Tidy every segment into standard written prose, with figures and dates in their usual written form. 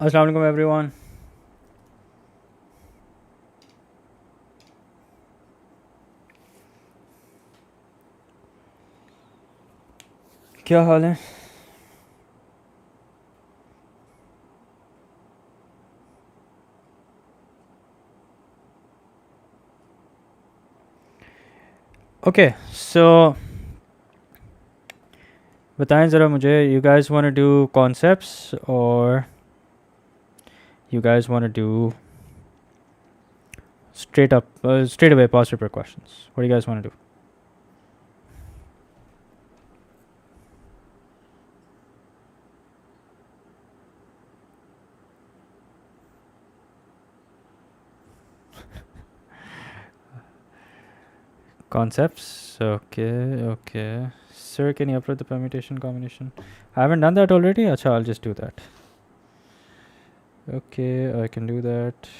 अस्सलाम वालेकुम एवरीवन। क्या हाल है? ओके सो बताएं ज़रा मुझे, you guys want to do concepts और you guys want to do straight away past paper questions? What do you guys want to do? Concepts. Okay. Sir, can you upload the permutation combination? I haven't done that already. Acha, I'll just do that. Okay, I can do that.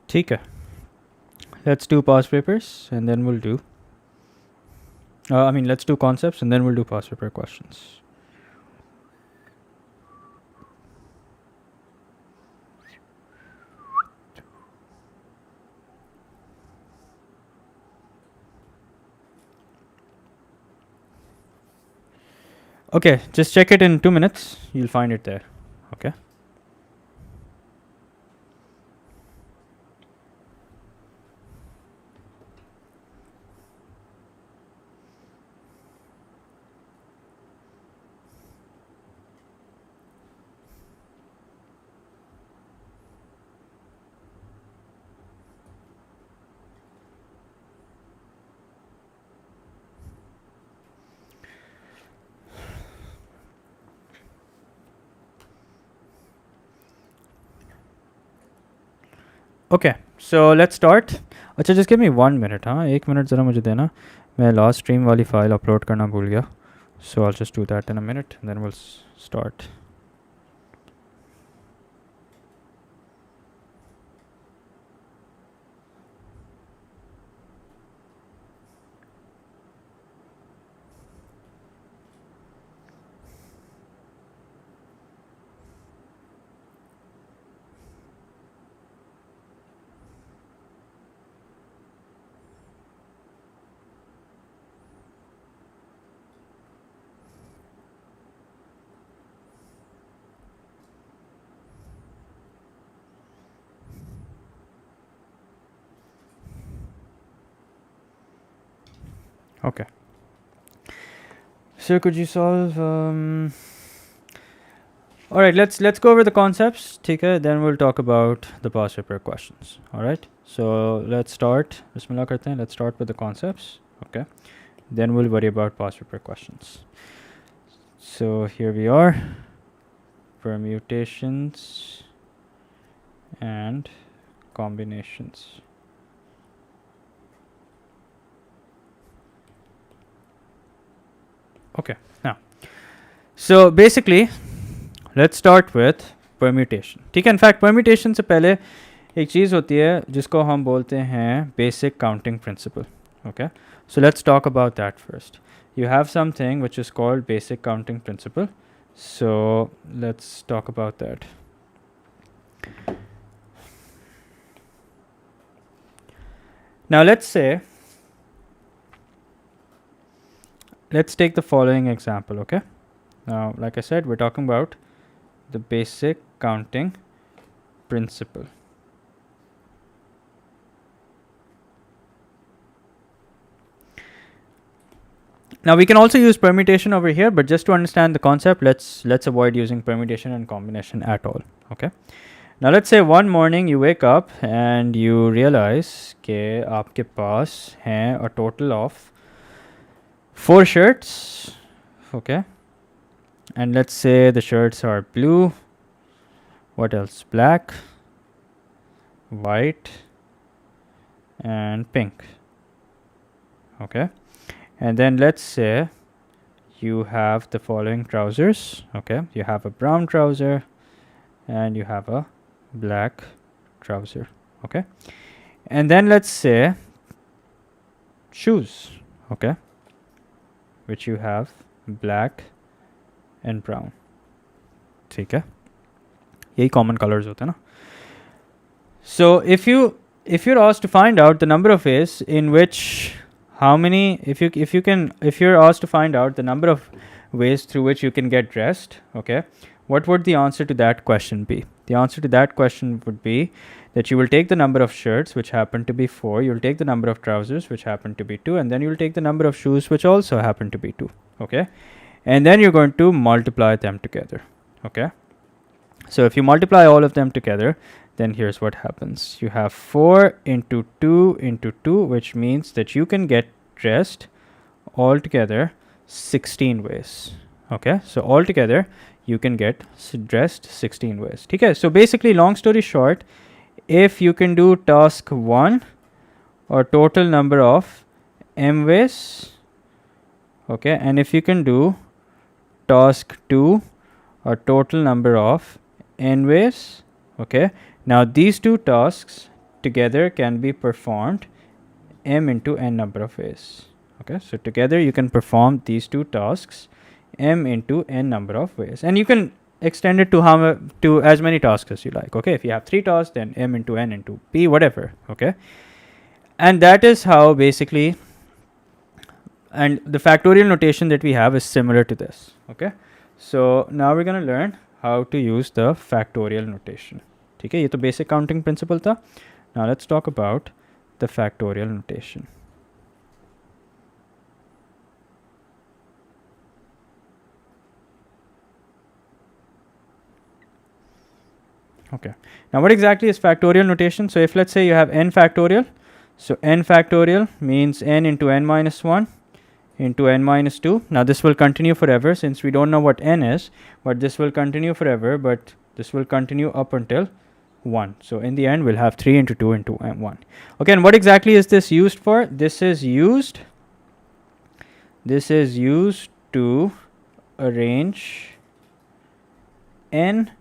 ठीक है. Let's do past papers and then we'll do let's do concepts and then we'll do past paper questions. Okay, just check it in 2 minutes. You'll find it there. Okay. Okay, so let's start. अच्छा, just give me 1 minute. हाँ, 1 minute ज़रा मुझे देना. मैं last stream वाली file upload करना भूल गया. So I'll just do that in a minute and then we'll start. Okay. So could you solve? All right, let's go over the concepts. Okay, then we'll talk about the past paper questions. All right. So let's start. Bismillah karte hain. Let's start with the concepts. Okay. Then we'll worry about past paper questions. So here we are. Permutations and combinations. Okay, now so basically let's start with permutation. ठीक है, in fact permutation से पहले एक चीज़ होती है जिसको हम बोलते हैं basic counting principle. Okay, so let's talk about that first. You have something which is called basic counting principle, so let's talk about that. Now let's take the following example. Okay, now like I said, we're talking about the basic counting principle. Now we can also use permutation over here, but just to understand the concept, let's avoid using permutation and combination at all. Okay, now let's say one morning you wake up and you realize कि आपके पास हैं a total of 4 shirts. Okay, and let's say the shirts are blue, what else, black, white and pink. Okay, and then let's say you have the following trousers. Okay, you have a brown trouser and you have a black trouser. Okay, and then let's say shoes. Okay, which you have black and brown. ठीक है, यही common colors होते हैं ना. So if you're asked to find out the number of ways in which if you're asked to find out the number of ways through which you can get dressed, okay, what would the answer to that question be? The answer to that question would be that you will take the number of shirts, which happen to be 4, you'll take the number of trousers, which happen to be 2, and then you'll take the number of shoes, which also happen to be 2. Okay, and then you're going to multiply them together. Okay, so if you multiply all of them together, then here's what happens. You have 4 into 2 into 2, which means that you can get dressed altogether 16 ways. Okay, so altogether you can get dressed 16 ways. Okay, so basically, long story short, if you can do task 1 or total number of m ways, okay, and if you can do task 2 or total number of n ways, okay, now these two tasks together can be performed m into n number of ways. Okay, so together you can perform these two tasks m into n number of ways, and you can extend it to as many tasks as you like. Okay, if you have 3 tasks, then m into n into p, whatever. Okay, and that is how basically, and the factorial notation that we have is similar to this. Okay, so now we're going to learn how to use the factorial notation. Okay, ये तो basic counting principle था. Now let's talk about the factorial notation. Okay, now what exactly is factorial notation? So if let's say you have n factorial, so n factorial means n into n minus 1 into n minus 2. Now this will continue forever since we don't know what n is, but this will continue forever, but this will continue up until 1. So in the end we'll have 3 into 2 into 1. Okay, and what exactly is this used for? This is used to arrange n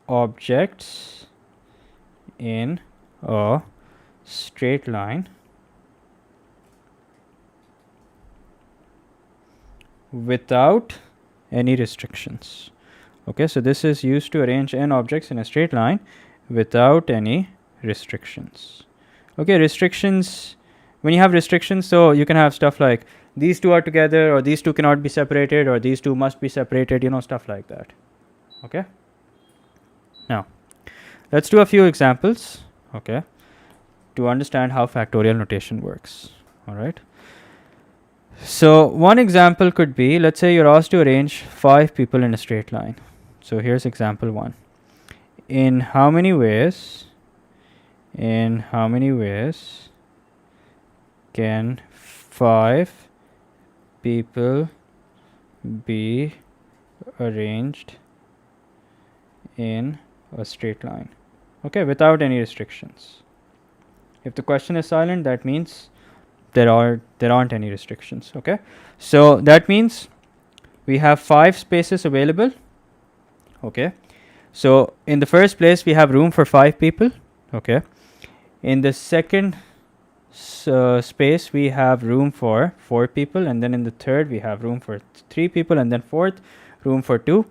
objects in a straight line without any restrictions. Okay, so this is used to arrange n objects in a straight line without any restrictions. Okay, restrictions, when you have restrictions, so you can have stuff like these two are together, or these two cannot be separated, or these two must be separated, you know, stuff like that. Okay, now let's do a few examples, okay, to understand how factorial notation works. All right, so one example could be, let's say you're asked to arrange 5 people in a straight line. So here's example 1. In how many ways can 5 people be arranged in a straight line? Okay, without any restrictions. If the question is silent, that means there aren't any restrictions. Okay, so that means we have 5 spaces available. Okay, so in the first place we have room for 5 people. Okay, in the second space we have room for 4 people, and then in the third we have room for 3 people, and then fourth room for 2,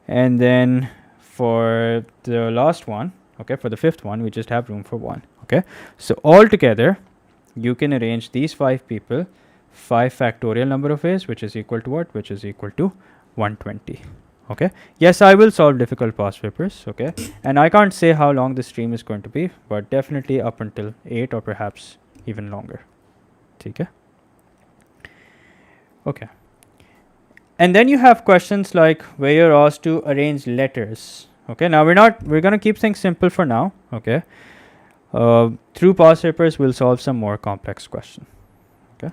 and then for the last one, okay, for the fifth one we just have room for 1. Okay, so all together you can arrange these 5 people 5 factorial number of ways, which is equal to what? Which is equal to 120. Okay, yes, I will solve difficult past papers. Okay, and I can't say how long this stream is going to be, but definitely up until 8 or perhaps even longer. Okay, okay, and then you have questions like where you're asked to arrange letters. Okay, now we're going to keep things simple for now. Okay, through past papers we'll solve some more complex questions. Okay,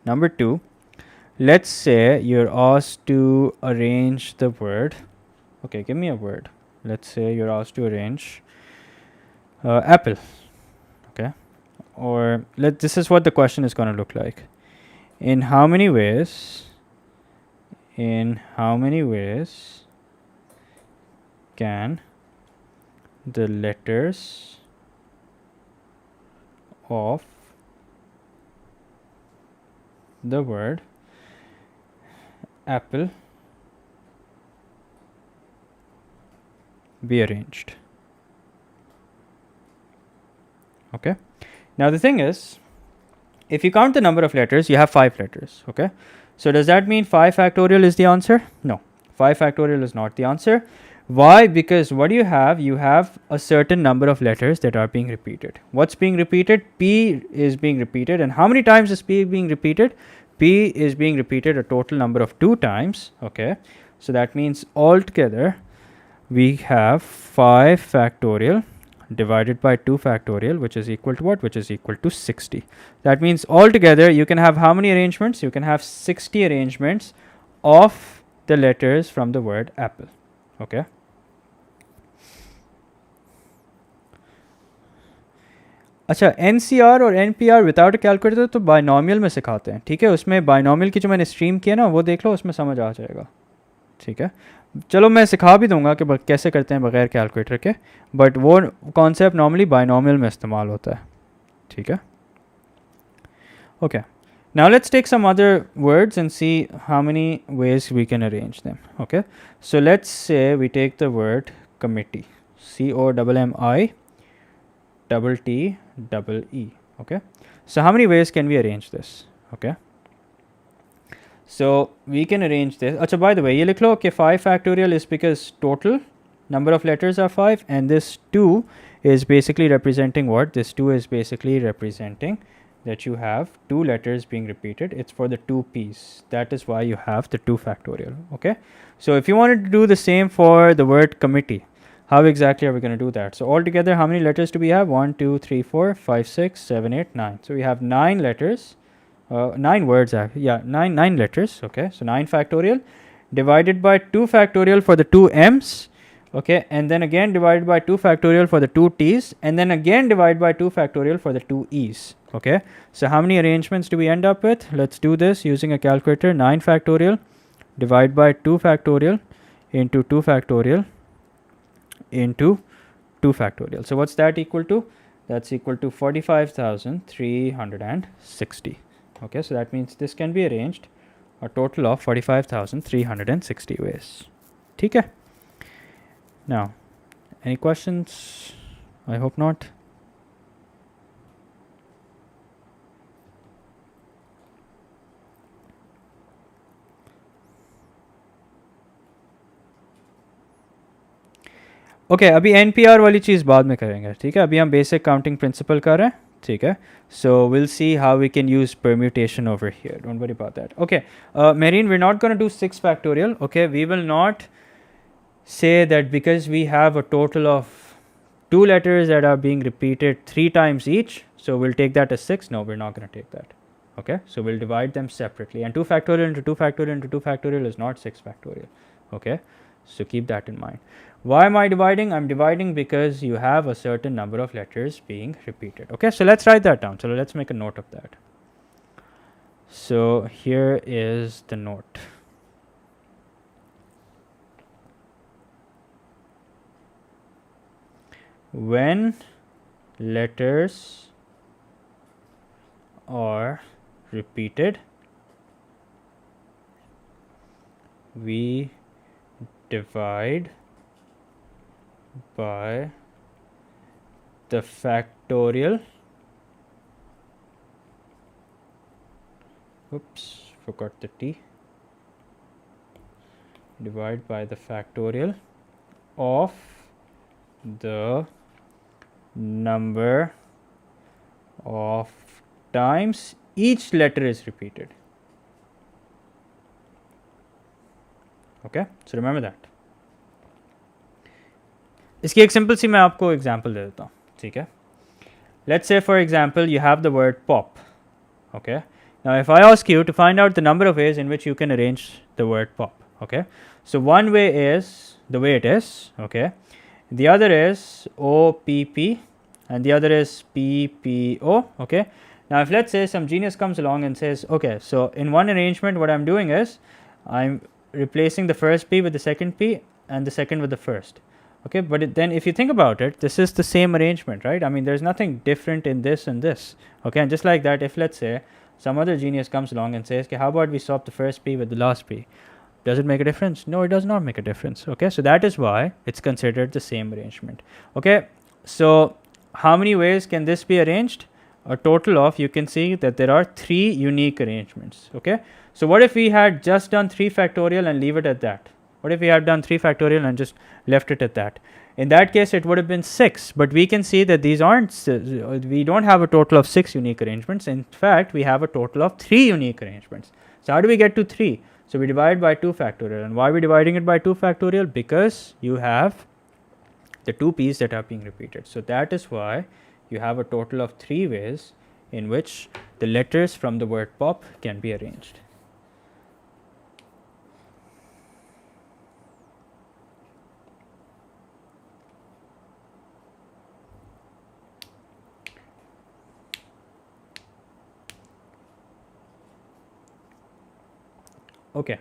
number 2, let's say you're asked to arrange the word. Okay, give me a word. Let's say you're asked to arrange apple. Okay, or this is what the question is going to look like. In how many ways in how many ways can the letters of the word apple be arranged? Okay, now the thing is, if you count the number of letters, you have 5 letters. Okay, so does that mean 5 factorial is the answer? No, 5 factorial is not the answer. Why? Because what do you have? You have a certain number of letters that are being repeated. What's being repeated? P is being repeated. And how many times is P being repeated? P is being repeated a total number of 2 times. Okay, so that means altogether we have 5 factorial divided by 2 factorial, which is equal to what? Which is equal to 60. That means altogether you can have how many arrangements? You can have 60 arrangements of the letters from the word apple. Okay, अच्छा NCR और NPR without calculator तो binomial में सिखाते हैं, ठीक है, उसमें binomial की जो मैंने स्ट्रीम की है ना वो देख लो, उसमें समझ आ जाएगा, ठीक है। चलो मैं सिखा भी दूंगा कि कैसे करते हैं बगैर कैलकुलेटर के, बट वो कॉन्सेप्ट नॉर्मली बाइनॉमियल में इस्तेमाल होता है, ठीक है। Okay, now let's take some other words and see how many ways we can arrange them. Okay, so let's say we take the word committee, COMMI okay, so how many ways can we arrange this? Okay, so we can arrange this. Acha, by the way, ye likh lo कि 5 factorial is because total number of letters are 5, and this 2 is basically representing what? This 2 is basically representing that you have 2 letters being repeated. It's for the 2 P's. That is why you have the 2 factorial. Okay, so if you wanted to do the same for the word committee, how exactly are we going to do that? So altogether, how many letters do we have? 1 2 3 4 5 6 7 8 9. So we have 9 letters, 9 words actually. Yeah, 9 letters. Okay, so 9 factorial divided by 2 factorial for the 2 M's. Okay, and then again divided by 2 factorial for the 2 T's, and then again divided by 2 factorial for the 2 E's. Okay, so how many arrangements do we end up with? Let's do this using a calculator. 9 factorial divided by 2 factorial into 2 factorial into 2 factorial. So what's that equal to? That's equal to 45,360. Okay, so that means this can be arranged a total of 45,360 ways. Okay. Now, any questions? I hope not. Okay, अभी NPR वाली चीज़ बाद में करेंगे, ठीक है, अभी हम basic counting principal कर रहे हैं, ठीक है। So will see how we can use permutation over here, don't worry about that. Okay, Marine, we're not going to do 6 factorial. Okay, we will not say that because we have a total of 2 letters that are being repeated 3 times each, so we'll take that as 6. No, we're not going to take that. Okay, so we'll divide them separately, and 2 factorial into 2 factorial into 2 factorial is not 6 factorial. Okay, so keep that in mind. Why am I dividing? I'm dividing because you have a certain number of letters being repeated. Okay, so let's write that down. So let's make a note of that. So here is the note. When letters are repeated, we divide by the factorial. Oops, forgot the T. Divide by the factorial of the number of times each letter is repeated. Okay, so remember that. इसकी एक simple सी मैं आपको example दे देता हूँ, ठीक है। Let's say for example you have the word pop. Okay, now if I ask you to find out the number of ways in which you can arrange the word pop. Okay, so one way is the way it is. Okay, the other is OPP and the other is PPO. Okay, now if let's say some genius comes along and says, okay, so in one arrangement what I'm doing is I'm replacing the first p with the second p and the second with the first. Okay, but then if you think about it, this is the same arrangement, right? I mean, there's nothing different in this and this. Okay, and just like that, if let's say some other genius comes along and says, okay, how about we swap the first p with the last p? Does it make a difference? No, it does not make a difference. Okay, so that is why it's considered the same arrangement. Okay, so how many ways can this be arranged? A total of, you can see that there are 3 unique arrangements. Okay, so what if we had just done 3 factorial and leave it at that? What if we had done 3 factorial and just left it at that? In that case, it would have been 6, but we can see that these aren't, we don't have a total of 6 unique arrangements. In fact, we have a total of 3 unique arrangements. So how do we get to 3? So we divide by 2 factorial. And why are we dividing it by 2 factorial? Because you have the 2 p's that are being repeated. So that is why you have a total of 3 ways in which the letters from the word pop can be arranged. Okay,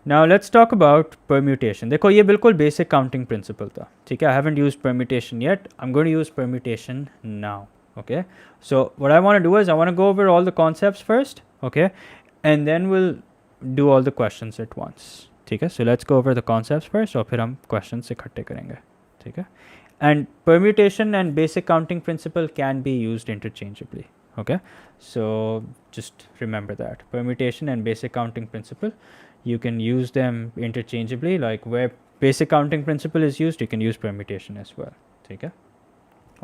now let's talk about permutation. देखो ये बिल्कुल basic counting principle था, ठीक है? I haven't used permutation yet. I'm going to use permutation now. Okay, so what I want to do is I want to go over all the concepts first, okay, and then we'll do all the questions at once. ठीक है? So let's go over the concepts first, और फिर हम questions इकट्ठे करेंगे, ठीक है? And permutation and basic counting principle can be used interchangeably. Okay, so just remember that permutation and basic counting principle, you can use them interchangeably. Like where basic counting principle is used, you can use permutation as well. Okay.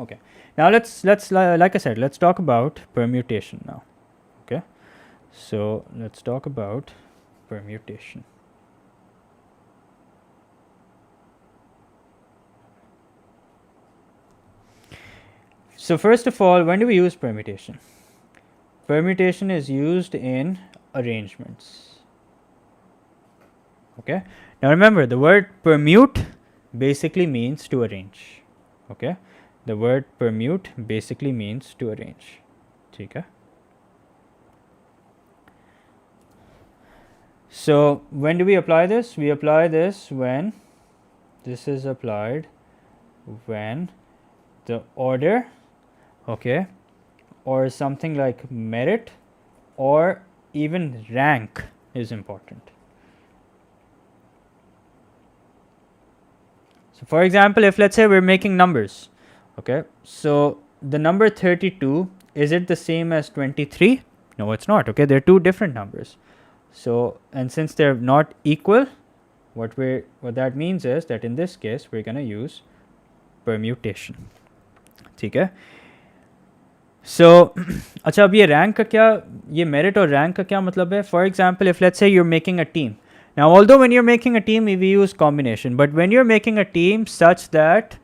Okay. Now let's like I said, let's talk about permutation now. Okay. So let's talk about permutation. So first of all, when do we use permutation? Permutation is used in arrangements. Okay. Now remember, the word permute basically means to arrange. Okay. The word permute basically means to arrange. Okay. So when do we apply this? We apply this when this is applied when the order, okay, or something like merit or even rank is important. So for example, if let's say we're making numbers, okay, so the number 32, is it the same as 23? No, it's not. Okay, they're 2 different numbers. So, and since they're not equal, what that means is that in this case we're going to use permutation. ठीक है? So, अच्छा, अब ये rank का क्या, ये merit और rank का क्या मतलब है? For example, if let's say you're making a team. Now, although when you're making a team, we use combination, but when you're making a team such that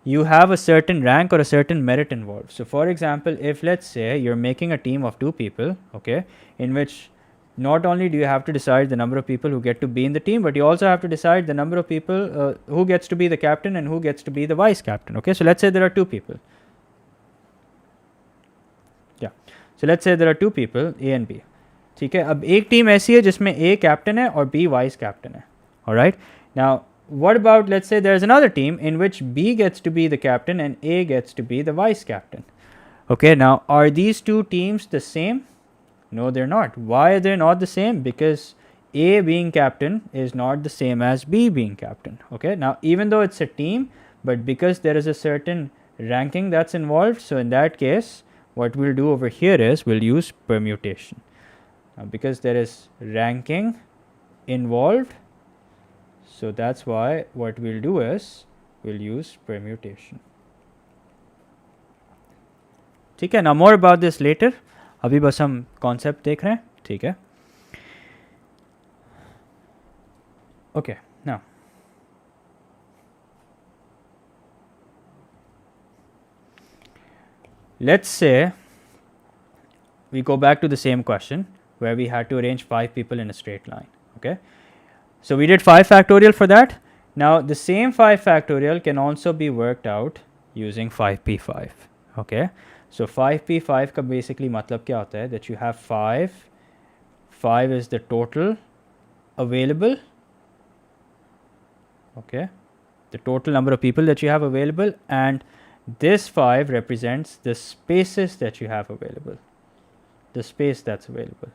you have a certain rank or a certain merit involved. So, for example, if let's say you're making a team of 2 people, okay, in which not only do you have to decide the number of people who get to be in the team, but you also have to decide the number of people who gets to be the captain and who gets to be the vice captain. Okay, so let's say there are 2 people. Yeah, so let's say there are 2 people, A and B. ठीक है, अब एक team ऐसी है जिसमें A captain है और B vice captain है. All right. Now, what about, let's say there's another team in which B gets to be the captain and A gets to be the vice captain. Okay, now are these 2 teams the same? No, they're not. Why are they not the same? Because A being captain is not the same as B being captain. Okay, now even though it's a team, but because there is a certain ranking that's involved, so in that case, what we'll do over here is we'll use permutation. Now, because there is ranking involved, so that's why what we'll do is we'll use permutation. ठीक है, now more about this later. अभी बस हम concept देख रहे हैं, ठीक है? Okay, now let's say we go back to the same question where we had to arrange 5 people in a straight line. Okay, so we did 5 factorial for that. Now the same 5 factorial can also be worked out using 5p5. Okay, So 5p5 का basically मतलब क्या होता है that you have 5 is the total available, okay, the total number of people that you have available, and this 5 represents the spaces that you have available, the space that's available.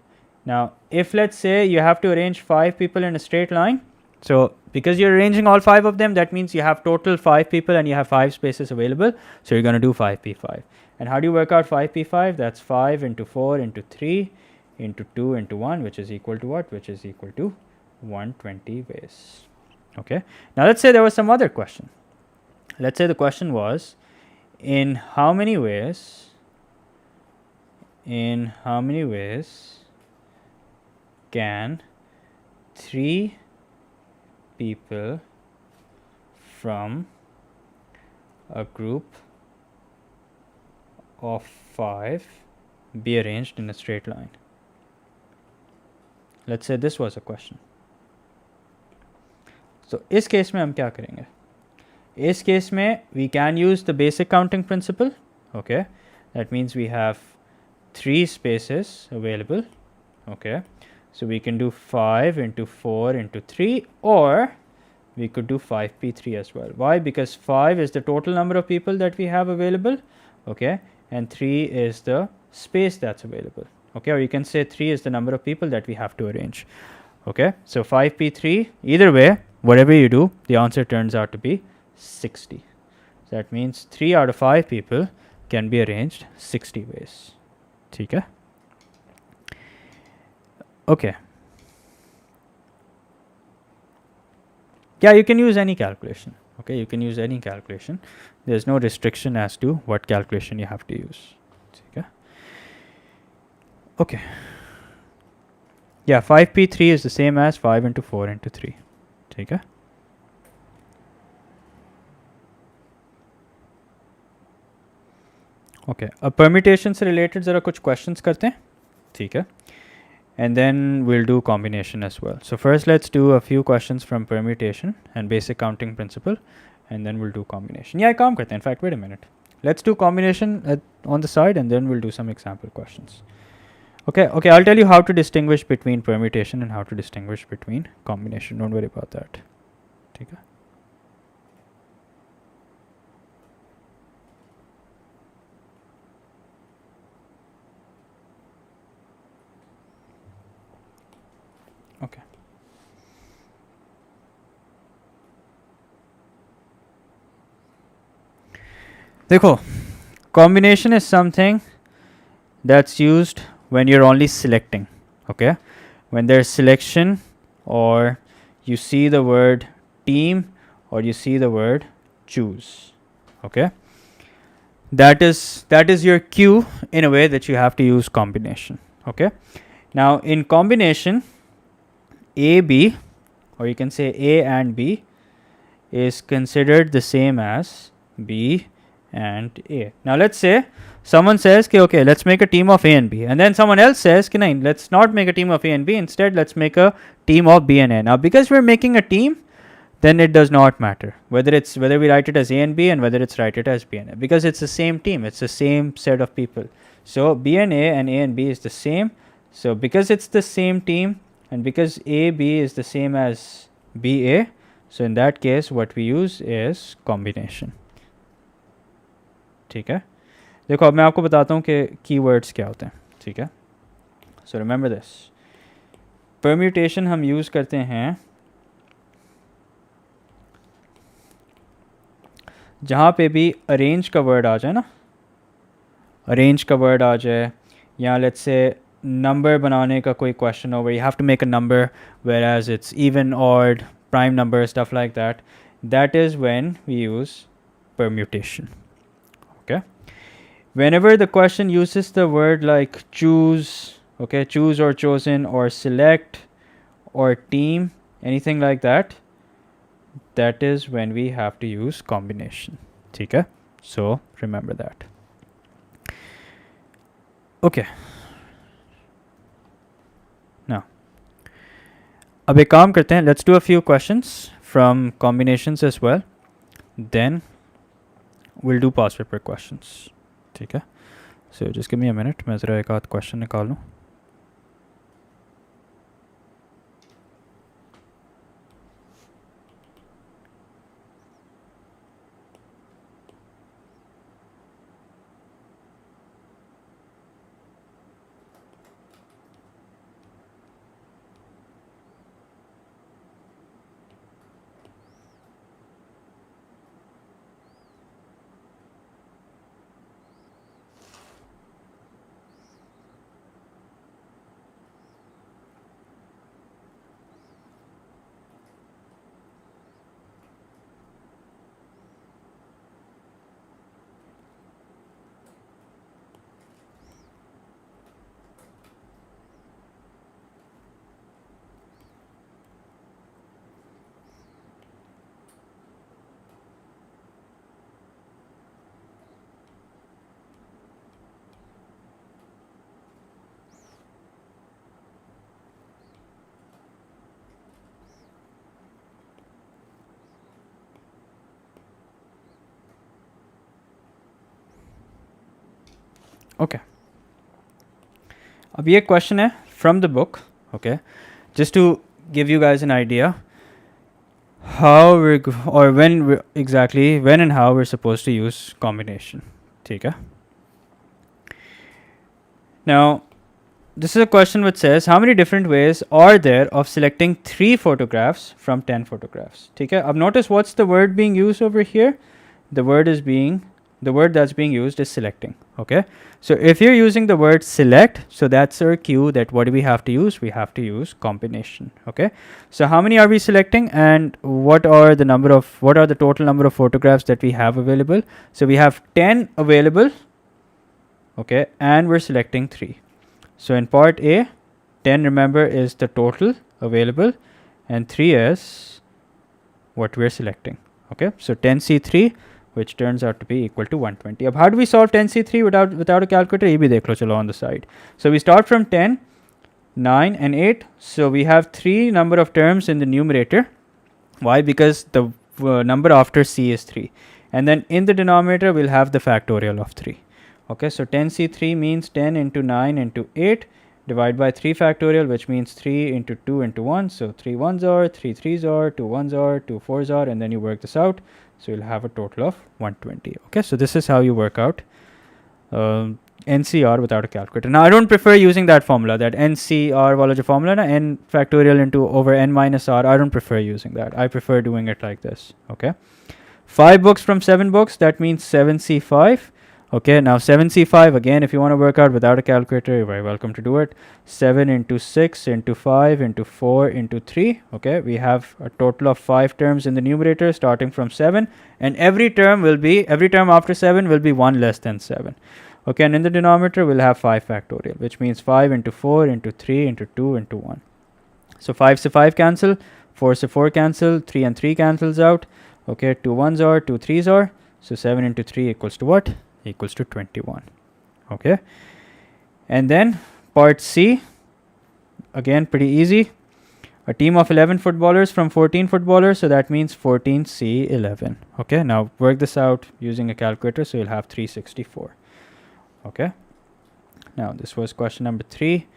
Now if let's say you have to arrange 5 people in a straight line, so because you're arranging all 5 of them, that means you have total 5 people and you have 5 spaces available, so you're going to do 5p5. And how do you work out 5p5? That's 5 into 4 into 3 into 2 into 1, which is equal to what? Which is equal to 120 ways. Okay, now let's say there was some other question. Let's say the question was, in how many ways can 3 people from a group of 5 be arranged in a straight line? Let's say this was a question. So इस case में हम क्या करेंगे? इस case में we can use the basic counting principle. Okay, that means we have 3 spaces available. Okay, so we can do 5 into 4 into 3, or we could do 5p3 as well. Why? Because 5 is the total number of people that we have available, okay, and 3 is the space that's available, okay, or you can say 3 is the number of people that we have to arrange. Okay, so 5p3, either way, whatever you do, the answer turns out to be 60. So that means 3 out of 5 people can be arranged 60 ways. ठीक है? Okay. Yeah, you can use any calculation. Okay, you can use any calculation. There's no restriction as to what calculation you have to use. Okay. Okay. Yeah, 5p3 is the same as 5 into 4 into 3. ठीक है? Okay. अब permutation से related ज़रा कुछ questions करते हैं. ठीक है? And then we'll do combination as well. So first let's do a few questions from permutation and basic counting principle, and then we'll do combination. Yeah, काम करते हैं. In fact, wait a minute. Let's do combination on the side, and then we'll do some example questions. Okay, I'll tell you how to distinguish between permutation and how to distinguish between combination. Don't worry about that. ठीक है? Okay. देखो, combination is something that's used when you're only selecting. Okay, when there's selection, or you see the word team, or you see the word choose. Okay, that is your cue in a way that you have to use combination. Okay, now in combination, A, B, or you can say A and B is considered the same as B and A. Now let's say someone says, okay, let's make a team of A and B, and then someone else says, let's not make a team of A and B, instead let's make a team of B and A. Now because we're making a team, then it does not matter whether we write it as A and B and whether it's write it as B and A, because it's the same team, it's the same set of people. So B and B is the same. So because it's the same team, and because AB is the same as BA, so in that case what we use is combination. ठीक है? देखो अब मैं आपको बताता हूँ कि keywords क्या होते हैं. ठीक है? So remember this. Permutation हम use करते हैं जहाँ पे भी arrange का word आ जाए ना, arrange का word आ जाए, या let's say number बनाने का कोई question हो, where you have to make a number whereas it's even, odd, prime number, stuff like that, that is when we use permutation. Okay, whenever the question uses the word like choose, okay, choose or chosen, or select, or team, anything like that, that is when we have to use combination. ठीक है? So remember that. Okay, now अब एक काम करते हैं, let's do a few questions from combinations as well, then we'll do past paper questions. ठीक है? So just give me a minute, मैं ज़रा एक आध question निकाल लूँ. Okay. अब ये question है from the book. Okay. Just to give you guys an idea how or when exactly when and how we're supposed to use combination. ठीक है. Now, this is a question which says how many different ways are there of selecting 3 photographs from 10 photographs. ठीक है. अब notice what's the word being used over here. The word that's being used is selecting. Okay. So if you're using the word select, so that's our cue that what do we have to use? We have to use combination. Okay. So how many are we selecting, and what are the total number of photographs that we have available? So we have 10 available. Okay. And we're selecting 3. So in part A, 10, remember, is the total available, and 3 is what we're selecting. Okay. So 10C3, which turns out to be equal to 120. Now, how do we solve 10C3 without a calculator? ये भी देख लो चलो on the side. So we start from 10, 9 and 8. So we have 3 number of terms in the numerator. Why? Because the number after C is 3. And then in the denominator, we'll have the factorial of 3. Okay, so 10C3 means 10 into 9 into 8 divided by 3 factorial, which means 3 into 2 into 1. So 3 1s are, 3 3s are, 2 1s are, 2 4s are, and then you work this out. So you'll have a total of 120. Okay, so this is how you work out NCR without a calculator. Now I don't prefer using that formula, that NCR wala jo formula na, n factorial into over n minus r. I don't prefer using that. I prefer doing it like this. Okay, 5 books from 7 books, that means 7C5. Okay, now 7C5, again, if you want to work out without a calculator, you're very welcome to do it. 7 into 6 into 5 into 4 into 3. Okay, we have a total of 5 terms in the numerator starting from 7, and every term after 7 will be 1 less than 7. Okay, and in the denominator, we'll have 5 factorial, which means 5 into 4 into 3 into 2 into 1. So 5 se 5 cancel, 4 se 4 cancel, 3 and 3 cancels out. Okay, 2 1s are, 2 3s are. So 7 into 3 equals to what? Equals to 21. Okay, and then part C, again pretty easy. A team of 11 footballers from 14 footballers, so that means 14C11. Okay, now work this out using a calculator, so you'll have 364. Okay, now this was question number 3.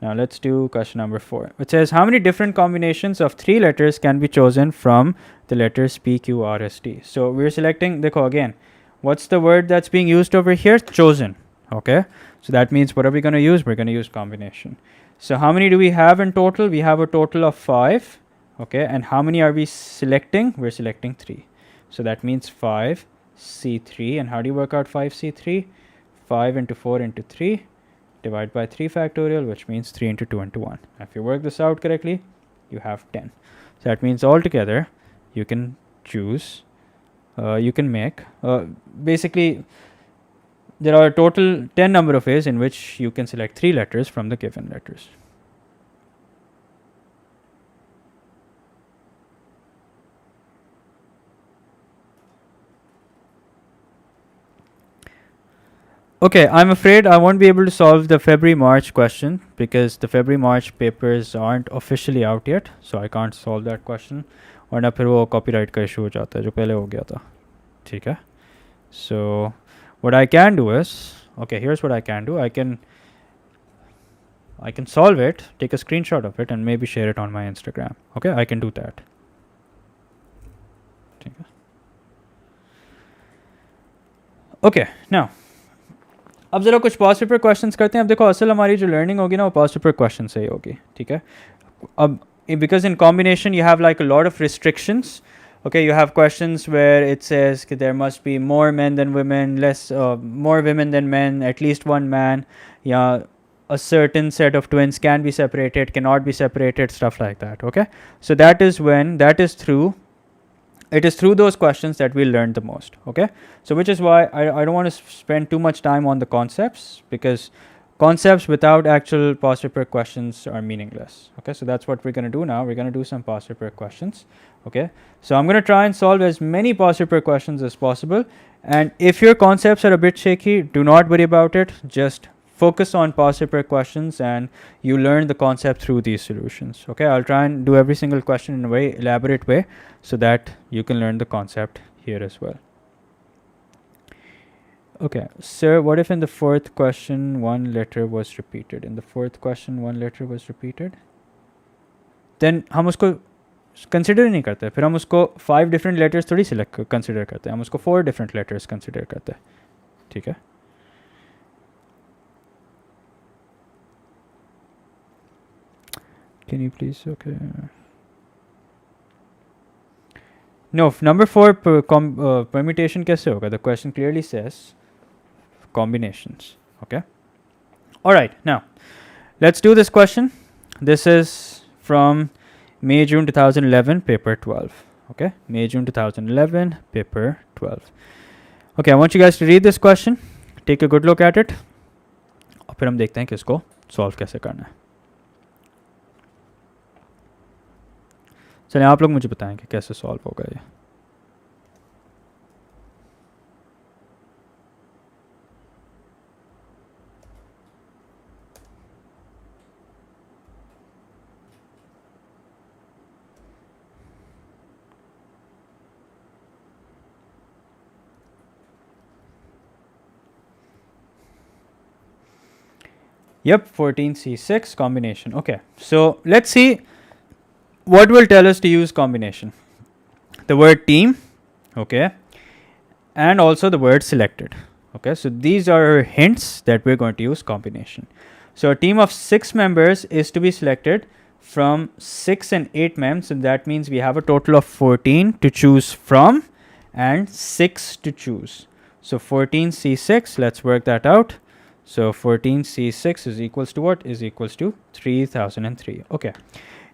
Now let's do question number 4. It says how many different combinations of 3 letters can be chosen from the letters P, Q, R, S, T. So we're selecting, dekho again, what's the word that's being used over here? Chosen. Okay, so that means what are we going to use? We're going to use combination. So how many do we have in total? We have a total of 5. Okay, and how many are we selecting? We're selecting 3. So that means 5C3. And how do you work out 5C3? 5 into 4 into 3 divided by 3 factorial, which means 3 into 2 into 1. If you work this out correctly, you have 10. So that means altogether you can choose, you can make, basically there are a total 10 number of ways in which you can select 3 letters from the given letters. Okay, I'm afraid I won't be able to solve the February-March question because the February-March papers aren't officially out yet, so I can't solve that question. वरना फिर वो copyright का issue हो जाता है जो पहले हो गया था. ठीक है? So what I can do is okay, here's what I can do. I can solve it, take a screenshot of it, and maybe share it on my Instagram. Okay, I can do that. Okay, now अब ज़रा कुछ past paper questions करते हैं. अब देखो असल हमारी जो learning होगी ना वो past paper question से ही होगी. ठीक है. अब because in combination you have like a lot of restrictions. Okay, you have questions where it says there must be more men than women, more women than men, at least one man. Yeah, a certain set of twins can be separated, cannot be separated, stuff like that. Okay, so it is through those questions that we learn the most. Okay, so which is why I don't want to spend too much time on the concepts, because concepts without actual past paper questions are meaningless. Okay, so that's what we're going to do now. We're going to do some past paper questions. Okay, so I'm going to try and solve as many past paper questions as possible, and if your concepts are a bit shaky, do not worry about it. Just focus on past paper questions and you learn the concept through these solutions. Okay, I'll try and do every single question in a very elaborate way so that you can learn the concept here as well. Okay, sir, what if in the fourth question one letter was repeated? In the fourth question one letter was repeated? Then हम उसको consider नहीं करते, फिर हम उसको 5 different letters थोड़ी select consider करते हैं, हम उसको 4 different letters consider करते हैं. ठीक है. Can you please, okay. No, number 4 permutation कैसे होगा? The question clearly says combinations. Okay. All right. Now, let's do this question. This is from May, June 2011, paper 12. Okay. May, June 2011, paper 12. Okay. I want you guys to read this question. Take a good look at it. और फिर हम देखते हैं कि इसको solve कैसे करना है. चलिए आप लोग मुझे बताएं कि कैसे सॉल्व होगा ये. Yep, 14C6 combination. Okay, so let's see what will tell us to use combination. The word team, okay, and also the word selected. Okay, so these are hints that we're going to use combination. So a team of 6 members is to be selected from 6 and 8 members, and that means we have a total of 14 to choose from and 6 to choose. So 14C6, let's work that out. So 14C6 is equals to what? Is equals to 3003. Okay.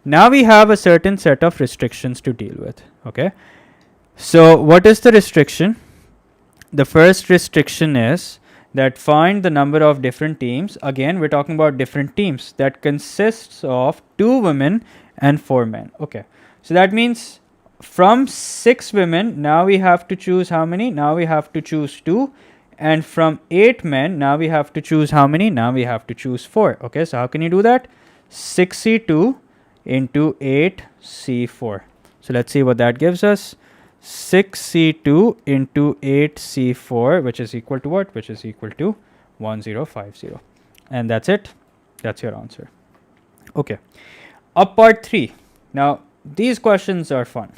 Now we have a certain set of restrictions to deal with. Okay. So what is the restriction? The first restriction is that find the number of different teams. Again, we're talking about different teams that consists of 2 women and 4 men. Okay. So that means from 6 women, now we have to choose how many? Now we have to choose 2. And from 8 men, now we have to choose how many? Now we have to choose 4. Okay, so how can you do that? 6C2 into 8C4. So let's see what that gives us. 6C2 into 8C4, which is equal to what? Which is equal to 1050. And that's it. That's your answer. Okay. Up part 3. Now, these questions are fun.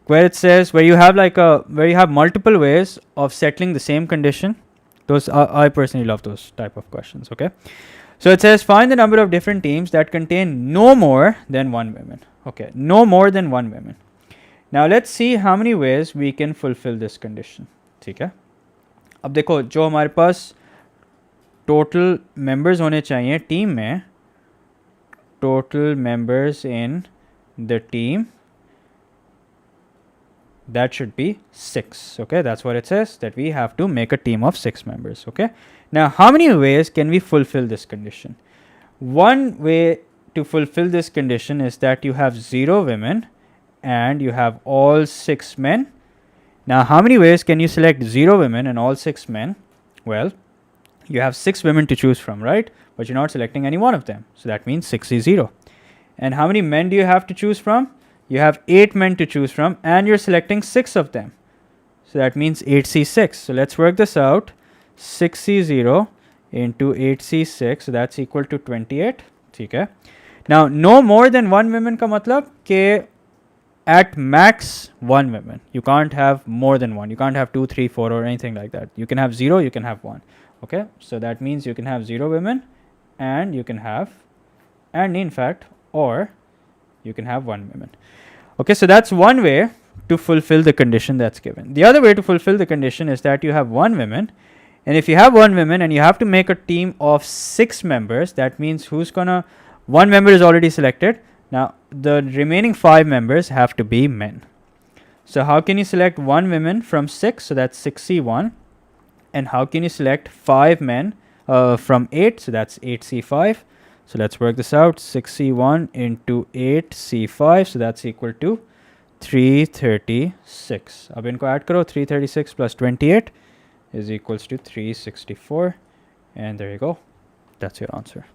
Where it says, where you have multiple ways of settling the same condition. Those I personally love those type of questions. Okay, so it says find the number of different teams that contain no more than 1 woman. Okay, no more than 1 woman. Now let's see how many ways we can fulfill this condition. ठीक है. अब देखो जो हमारे पास total members होने चाहिए team में, total members in the team, that should be 6. Okay, that's what it says, that we have to make a team of 6 members. Okay, now how many ways can we fulfill this condition? One way to fulfill this condition is that you have 0 women and you have all 6 men. Now how many ways can you select 0 women and all 6 men? Well, you have 6 women to choose from, right? But you're not selecting any one of them, so that means 6 is 0. And how many men do you have to choose from? You have 8 men to choose from and you're selecting 6 of them. So that means 8C6. So let's work this out. 6C0 into 8C6, so that's equal to 28. ठीक है. Now no more than one women का मतलब कि at max one women. You can't have more than one. You can't have 2, 3, 4 or anything like that. You can have 0, you can have 1. Okay, so that means you can have 0 women and you can have, and in fact, or you can have 1 woman. Okay, so that's one way to fulfill the condition that's given. The other way to fulfill the condition is that you have 1 woman, and if you have 1 woman and you have to make a team of 6 members, that means who's gonna, 1 member is already selected. Now the remaining 5 members have to be men. So how can you select 1 woman from 6? So that's 6C1. And how can you select 5 men from 8? So that's 8C5. So let's work this out. 6C1 into 8C5. So that's equal to 336. अब इनको add करो. 336 plus 28 is equals to 364. And there you go. That's your answer.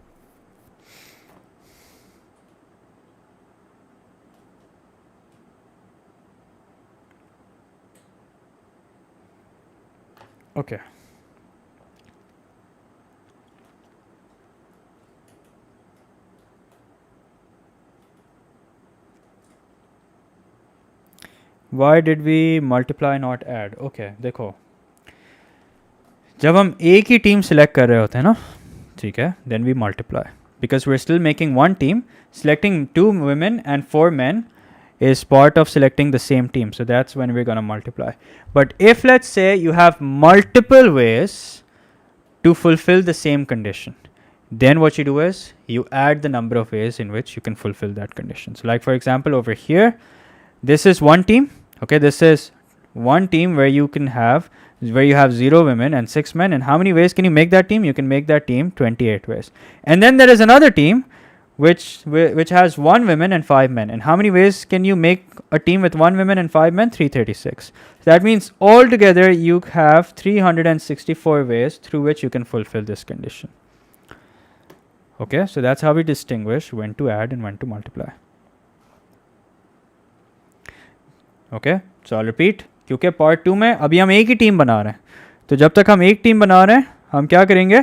Okay. Why did we multiply not add? Okay, देखो जब हम एक ही team select कर रहे होते हैं ना, ठीक है, then we multiply because we're still making one team. Selecting 2 women and 4 men is part of selecting the same team, so that's when we're going to multiply. But if let's say you have multiple ways to fulfill the same condition, then what you do is you add the number of ways in which you can fulfill that condition. So like for example over here, this is one team. Okay, this is one team where you have 0 women and 6 men, and how many ways can you make that team? You can make that team 28 ways. And then there is another team which has 1 woman and 5 men, and how many ways can you make a team with 1 woman and 5 men? 336. So that means altogether you have 364 ways through which you can fulfill this condition. Okay, so that's how we distinguish when to add and when to multiply. Okay, so I'll repeat, क्योंकि part 2 में अभी हम एक ही team बना रहे हैं, तो जब तक हम एक टीम बना रहे हैं हम क्या करेंगे,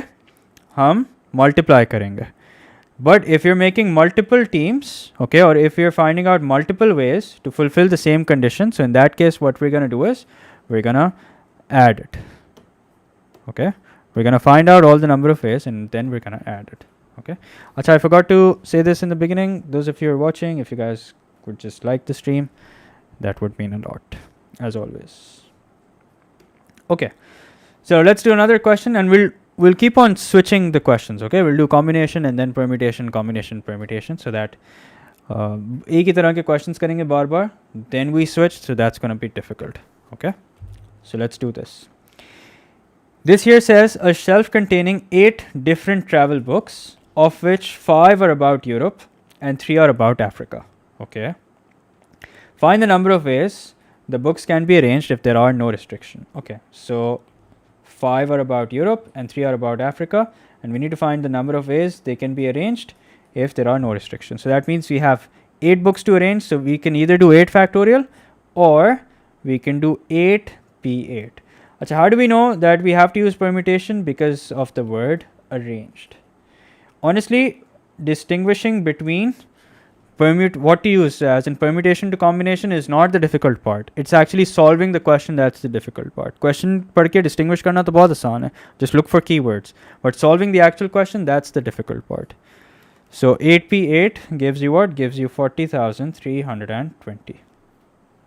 हम मल्टीप्लाई करेंगे. But if you're making multiple teams, okay, or if you're finding out multiple ways to fulfill the same condition, so in that case what we're going to do is we're going to add it. Okay, we're going to find out all the number of ways and then we're going to add it. Okay, Acha, I forgot to say this in the beginning. Those of you who are watching, if you guys could just like the stream, that would mean a lot, as always. Okay, so let's do another question and we'll keep on switching the questions. Okay, we'll do combination and then permutation, combination, permutation, so that एक ही तरह के questions करेंगे बार बार, then we switch, so that's going to be difficult. Okay, so let's do this. This here says a shelf containing 8 different travel books, of which 5 are about Europe and 3 are about Africa. Okay, find the number of ways the books can be arranged if there are no restriction. Okay, so 5 are about Europe and 3 are about Africa, and we need to find the number of ways they can be arranged if there are no restrictions. So that means we have 8 books to arrange, so we can either do 8 factorial or we can do 8p8. Achha, how do we know that we have to use permutation? Because of the word arranged. Honestly, distinguishing between what to use as in permutation to combination is not the difficult part. It's actually solving the question that's the difficult part. Question पढ़ के distinguish करना तो बहुत आसान है. Just look for keywords. But solving the actual question, that's the difficult part. So 8p8 gives you what? Gives you 40,320.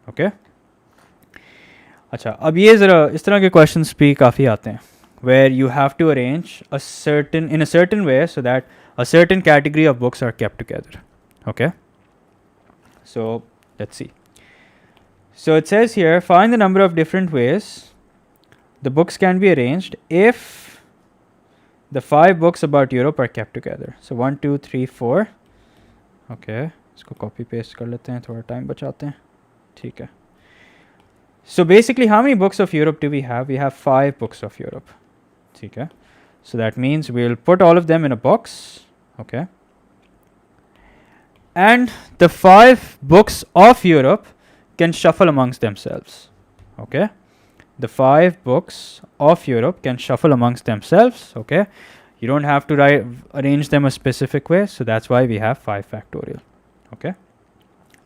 Okay. अच्छा, अब ये ज़रा इस तरह के questions भी काफ़ी आते हैं, where you have to arrange in a certain way so that a certain category of books are kept together. Okay, so let's see. So it says here, find the number of different ways the books can be arranged if the 5 books about Europe are kept together. So 1, 2, 3, 4. Okay, इसको copy paste कर लेते हैं, थोड़ा time बचाते हैं. ठीक है. So basically, how many books of Europe do we have? We have 5 books of Europe. ठीक है. So that means we'll put all of them in a box. Okay. And the 5 books of Europe can shuffle amongst themselves. Okay, the 5 books of Europe can shuffle amongst themselves. Okay, you don't have to arrange them a specific way, so that's why we have 5 factorial. Okay,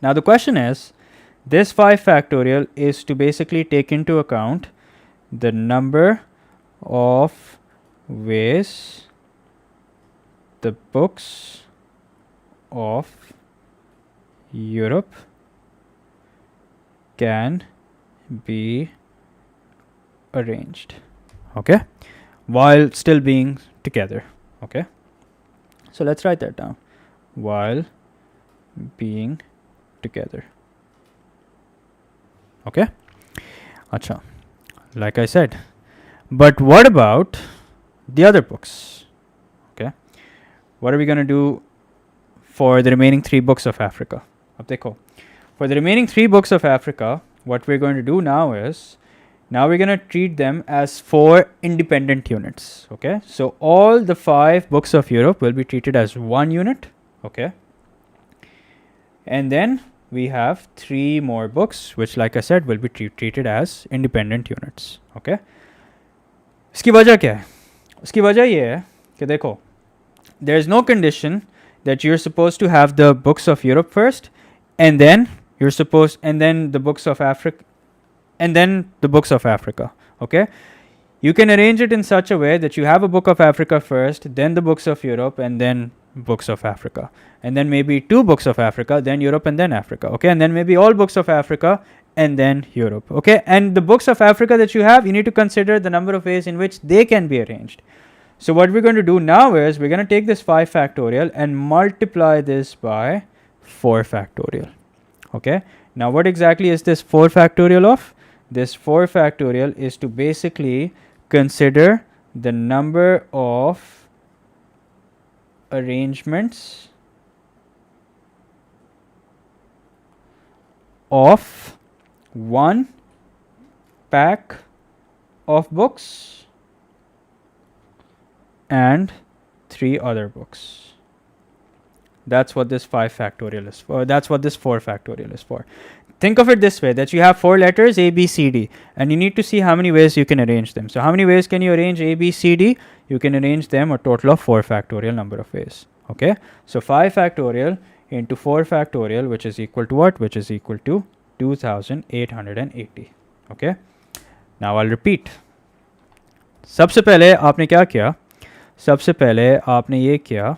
now the question is, this 5 factorial is to basically take into account the number of ways the books of Europe can be arranged, okay, while still being together. Okay, so let's write that down, while being together. Okay, acha, like I said, but what about the other books? Okay, what are we going to do for the remaining 3 books of Africa? Ab dekho, for the remaining 3 books of Africa, what we're going to do now is, now we're going to treat them as 4 independent units. Okay, so all the 5 books of Europe will be treated as 1 unit. Okay, and then we have 3 more books which, like I said, will be treated as independent units. Okay, इसकी वजह क्या है? उसकी वजह ये है कि देखो, there is no condition that you're supposed to have the books of Europe first, and then the books of Africa, and then the books of Africa. Okay, you can arrange it in such a way that you have a book of Africa first, then the books of Europe, and then books of Africa, and then maybe 2 books of Africa, then Europe, and then Africa. Okay, and then maybe all books of Africa and then Europe. Okay, and the books of Africa that you have, you need to consider the number of ways in which they can be arranged. So what we're going to do now is, we're going to take this 5 factorial and multiply this by 4 factorial. Okay, now what exactly is this 4 factorial of? This 4 factorial is to basically consider the number of arrangements of 1 pack of books and 3 other books. That's what this 5 factorial is for. That's what this 4 factorial is for. Think of it this way, that you have 4 letters A, B, C, D, and you need to see how many ways you can arrange them. So how many ways can you arrange A, B, C, D? You can arrange them a total of 4 factorial number of ways. Okay, so 5 factorial into 4 factorial, which is equal to what? Which is equal to 2880. Okay, now I'll repeat. सबसे पहले आपने क्या किया? सबसे पहले आपने ये किया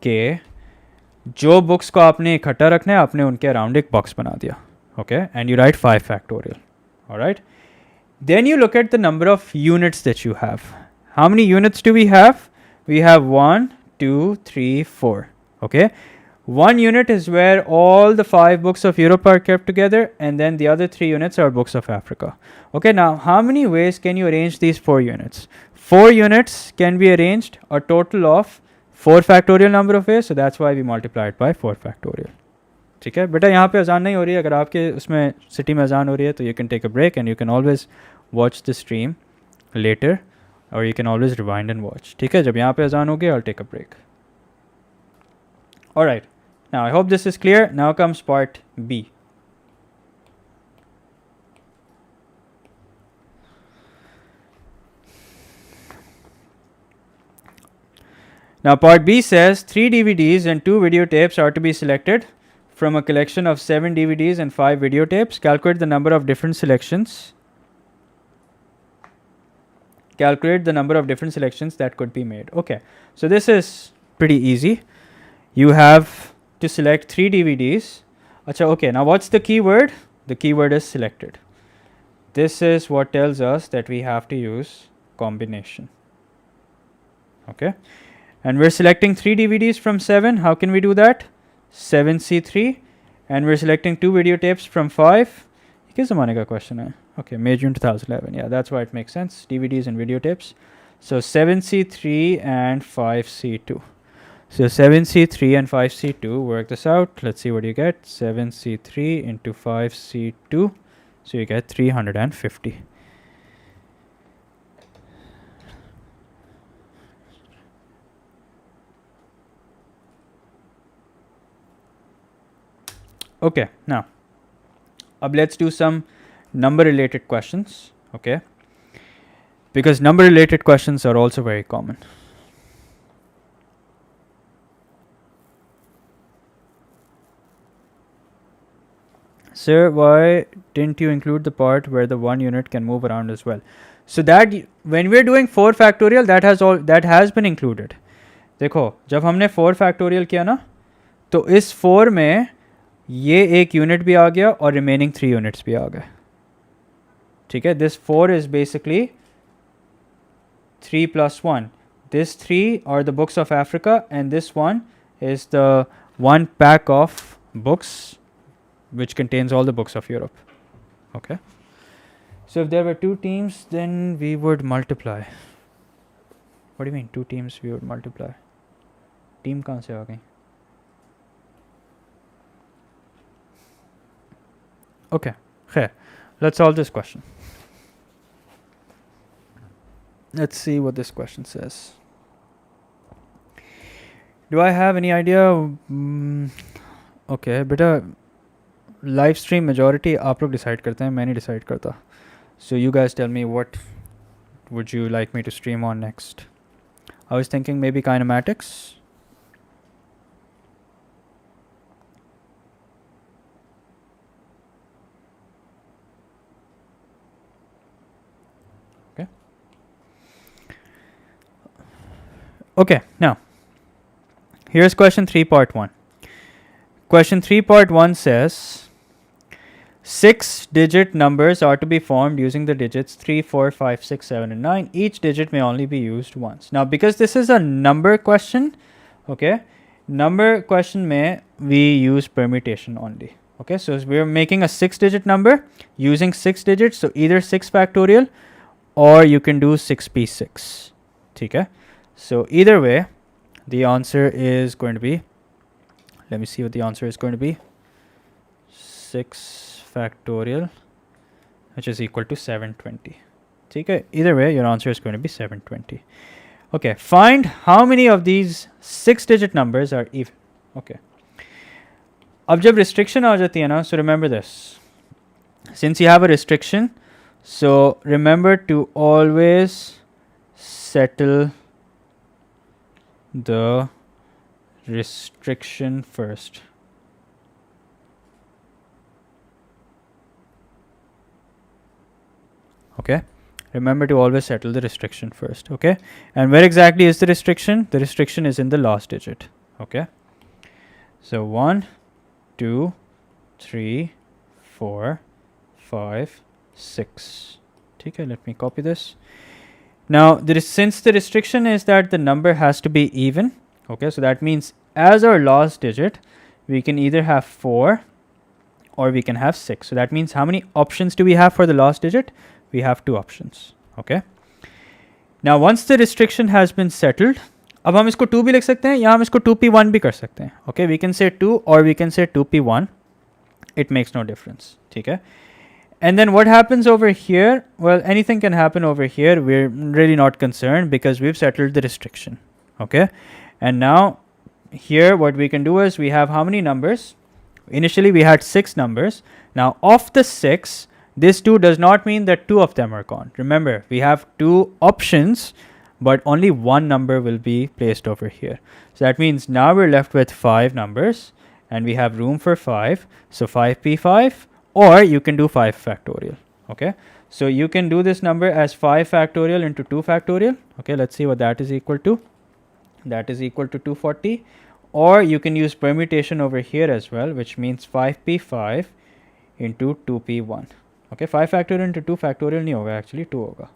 कि जो बुक्स को आपने इकट्ठा रखना है, आपने उनके अराउंड एक बॉक्स बना दिया. Okay, and you write 5 factorial. All right, then you look at the number of units that you have. How many units do we have? We have 1, 2, 3, 4. Okay, 1 unit is where all the 5 books of Europe are kept together, and then the other 3 units are books of Africa. Okay, now how many ways can you arrange these 4 units? 4 units can be arranged a total of 4 factorial number of ways, so that's why we multiplied by 4 factorial. ठीक है बेटा, यहाँ पे अजान नहीं हो रही है. अगर आपके उसमें सिटी में अजान हो रही है तो you can take a break and you can always watch the stream later, or you can always rewind and watch. ठीक है, जब यहाँ पे अजान होगी I'll take a break. Alright, now I hope this is clear. Now comes part B. Now part B says 3 DVDs and 2 videotapes are to be selected from a collection of 7 DVDs and 5 videotapes. Calculate the number of different selections. Calculate the number of different selections that could be made. Okay, so this is pretty easy. You have to select 3 DVDs. Acha, okay, now what's the keyword? The keyword is selected. This is what tells us that we have to use combination. Okay, and we're selecting 3 DVDs from 7. How can we do that? 7C3, and we're selecting 2 videotapes from 5. किस ज़माने का question है? Okay, May June 2011. Yeah, that's why it makes sense. DVDs and videotapes. So 7C3 and 5C2. So 7C3 and 5C2, work this out. Let's see what you get. 7C3 into 5C2. So you get 350. Okay, now let's do some number related questions. okay, because number related questions are also very common. Sir, why didn't you include the part where the 1 unit can move around as well? So that when we're doing 4 factorial, that has been included. देखो जब हमने 4 factorial किया ना, तो इस 4 में ये एक यूनिट भी आ गया और रिमेनिंग 3 यूनिट्स भी आ गए. ठीक है, this 4 is basically 3 plus 1. This 3 are the books of Africa, and this one is the one pack of books which contains all the books of Europe. Okay. So if there were 2 teams, then we would multiply. What do you mean 2 teams we would multiply? Team कहाँ से आ गई? Okay. Okay. Let's solve this question. Let's see what this question says. Do I have any idea? Okay, बेटा live stream majority आप लोग decide करते हैं, मैं नहीं decide करता. So you guys tell me what would you like me to stream on next. I was thinking maybe kinematics. Okay. Okay, now here's question 3 part 1. Question 3 part 1 says 6 digit numbers are to be formed using the digits 3, 4, 5, 6, 7 and 9. Each digit may only be used once. Now because this is a number question, okay, number question may we use permutation only. Okay, so we're making a 6 digit number using 6 digits, so either 6 factorial or you can do 6p6. Okay, so either way the answer is going to be, let me see what the answer is going to be, 6 factorial, which is equal to 720. Okay, either way your answer is going to be 720. Okay, find how many of these 6 digit numbers are even. Okay, अब जब restriction आ जाती है ना, so remember this, since you have a restriction, so remember to always settle the restriction first. Okay, remember to always settle the restriction first. Okay, and where exactly is the restriction? The restriction is in the last digit. Okay, so 1, 2, 3, 4, 5, 6. Okay, let me copy this. Now since the restriction is that the number has to be even, okay, so that means as our last digit we can either have 4 or we can have 6. So that means how many options do we have for the last digit? We have 2 options. Okay, now once the restriction has been settled, अब हम इसको 2 भी लिख सकते हैं या हम इसको 2p1 भी कर सकते हैं. Okay, we can say 2 or we can say 2p1, it makes no difference. ठीक है, and then what happens over here? Well, anything can happen over here. We're really not concerned because we've settled the restriction. Okay, and now here what we can do is we have how many numbers? Initially we had 6 numbers. Now of the 6, this 2 does not mean that 2 of them are gone. Remember, we have 2 options, but only 1 number will be placed over here. So that means now we're left with 5 numbers and we have room for 5. So 5p5, or you can do 5 factorial. Okay, so you can do this number as 5 factorial into 2 factorial. Okay, let's see what that is equal to. That is equal to 240. Or you can use permutation over here as well, which means 5p5 into 2p1. Okay, 5 factorial into 2 factorial nahi hoga, actually 2 hoga.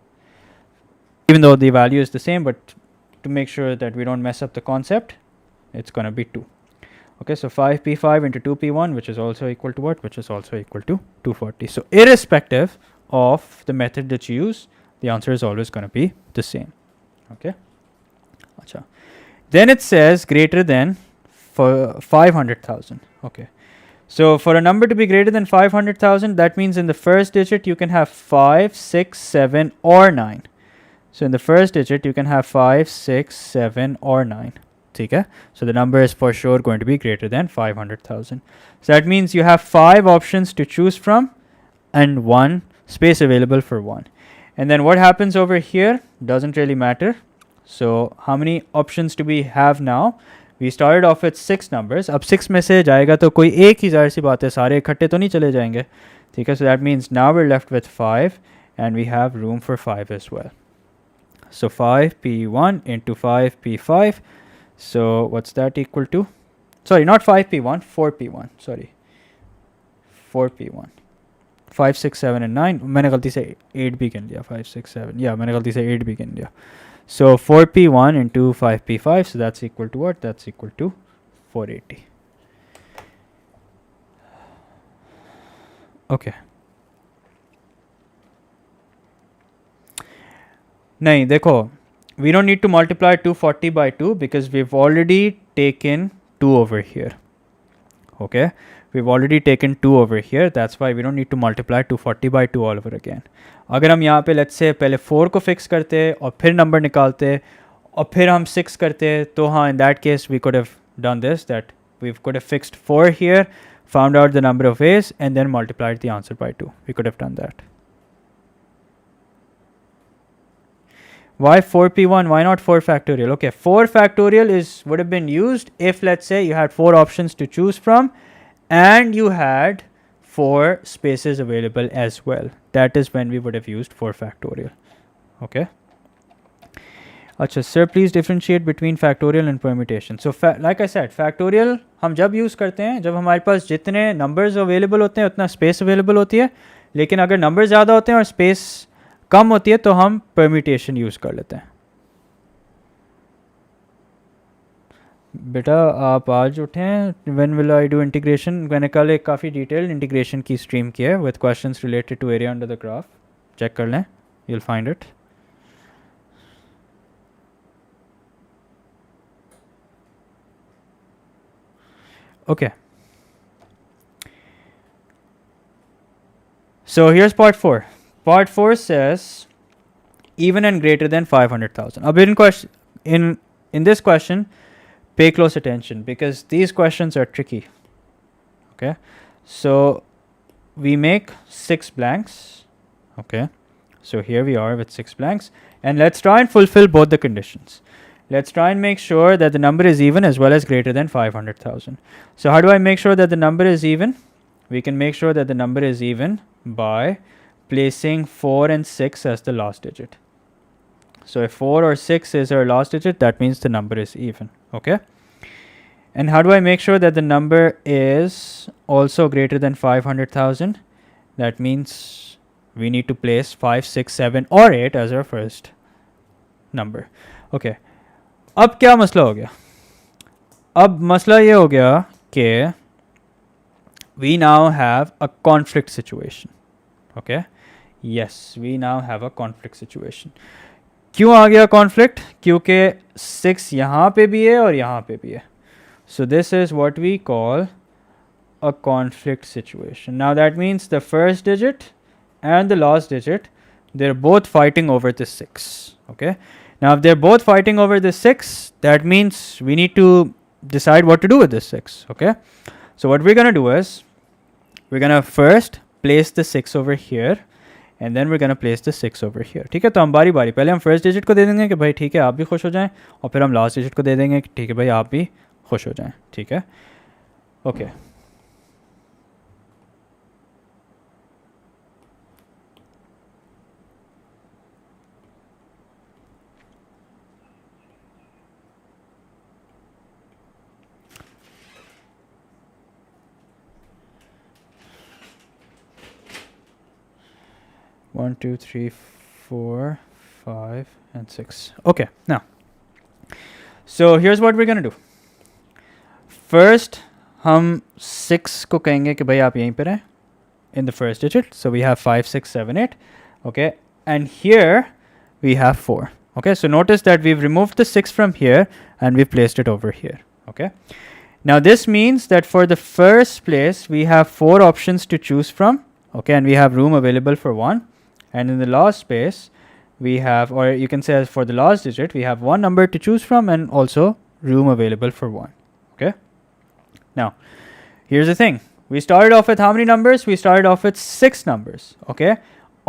Even though the value is the same, but to make sure that we don't mess up the concept, it's going to be 2. Okay, so 5p5 into 2p1, which is also equal to what? Which is also equal to 240. So irrespective of the method that you use, the answer is always going to be the same. Okay. Achha. Then it says greater than for 500,000. Okay. So for a number to be greater than 500,000, that means in the first digit you can have 5, 6, 7 or 9. So in the first digit you can have 5, 6, 7 or 9. Okay? So the number is for sure going to be greater than 500,000. So that means you have 5 options to choose from and 1 space available for 1. And then what happens over here doesn't really matter. So how many options do we have now? We started off with 6 numbers. अब 6 में से जाएगा तो कोई एक ही, ज़ाहिर सी बात है, सारे इकट्ठे तो नहीं चले जाएंगे, ठीक है. So that means now we're left with 5 and we have room for 5 as well. So 5p1 into 5p5. So what's that equal to? Sorry, not 5p1, 4p1. Sorry, 4p1. 5, 6, 7 and 9. मैंने गलती से 8 भी गिन लिया. 5, 6, 7. Yeah, मैंने गलती से 8 भी गिन लिया. So 4p1 into 5p5. So that's equal to what? That's equal to 480. Okay. नहीं देखो, we don't need to multiply 240 by 2 because we've already taken 2 over here. Okay, we've already taken 2 over here. That's why we don't need to multiply 240 by 2 all over again. अगर हम यहाँ पे let's say पहले 4 को fix करते और फिर number निकालते और फिर हम 6 करते, तो हाँ, in that case we could have done this, that we could have fixed 4 here, found out the number of ways and then multiplied the answer by 2. We could have done that. Why 4p1? Why not 4 factorial? Okay, 4 factorial would have been used if, let's say, you had 4 options to choose from and you had 4 spaces available as well. That is when we would have used 4 factorial. Okay. Achha, sir, please differentiate between factorial and permutation. So like I said, factorial हम जब use करते हैं जब हमारे पास जितने numbers available होते हैं उतना space available होती है, लेकिन अगर numbers ज़्यादा होते हैं और space कम होती है तो हम permutation use कर लेते हैं. बेटा आप आज उठें. When will I do integration? मैंने कल एक काफ़ी detailed integration की stream की है with questions related to area under the graph. Check कर लें, you'll find it. Okay. So here's part 4. Part 4 says even and greater than 500,000. In this question, pay close attention because these questions are tricky. Okay. So we make 6 blanks. Okay. So here we are with 6 blanks and let's try and fulfill both the conditions. Let's try and make sure that the number is even as well as greater than 500,000. So how do I make sure that the number is even? We can make sure that the number is even by placing 4 and 6 as the last digit. So if 4 or 6 is our last digit, that means the number is even. Okay. And how do I make sure that the number is also greater than 500,000? That means we need to place 5, 6, 7 or 8 as our first number. Okay. अब क्या मसला हो गया? अब मसला ये हो गया कि we now have a conflict situation. Okay? Yes, we now have a conflict situation. क्यों आ गया conflict? क्योंकि 6 यहाँ पे भी है और यहाँ पे भी है. So this is what we call a conflict situation. Now that means the first digit and the last digit, they're both fighting over the 6. Okay? Now, if they're both fighting over this 6, that means we need to decide what to do with this 6. Okay. So what we're going to do is we're going to first place the 6 over here and then we're going to place the 6 over here. ठीक है, तो हम बारी बारी पहले हम first digit को दे देंगे कि भाई ठीक है आप भी खुश हो जाएं और फिर हम last digit को दे देंगे कि ठीक है भाई आप भी खुश हो जाएं. ठीक है. Okay. One, 2, 3, 4, 5, and 6. Okay, now, so here's what we're going to do. First, हम 6 को कहेंगे कि भाई आप यहीं पर हैं in the first digit. So we have 5, 6, 7, 8. Okay, and here we have 4. Okay, so notice that we've removed the 6 from here and we've placed it over here. Okay, now this means that for the first place we have 4 options to choose from. Okay, and we have room available for 1. And in the last space, we have, or you can say for the last digit, we have 1 number to choose from and also room available for 1. Okay. Now, here's the thing. We started off with how many numbers? We started off with 6 numbers. Okay.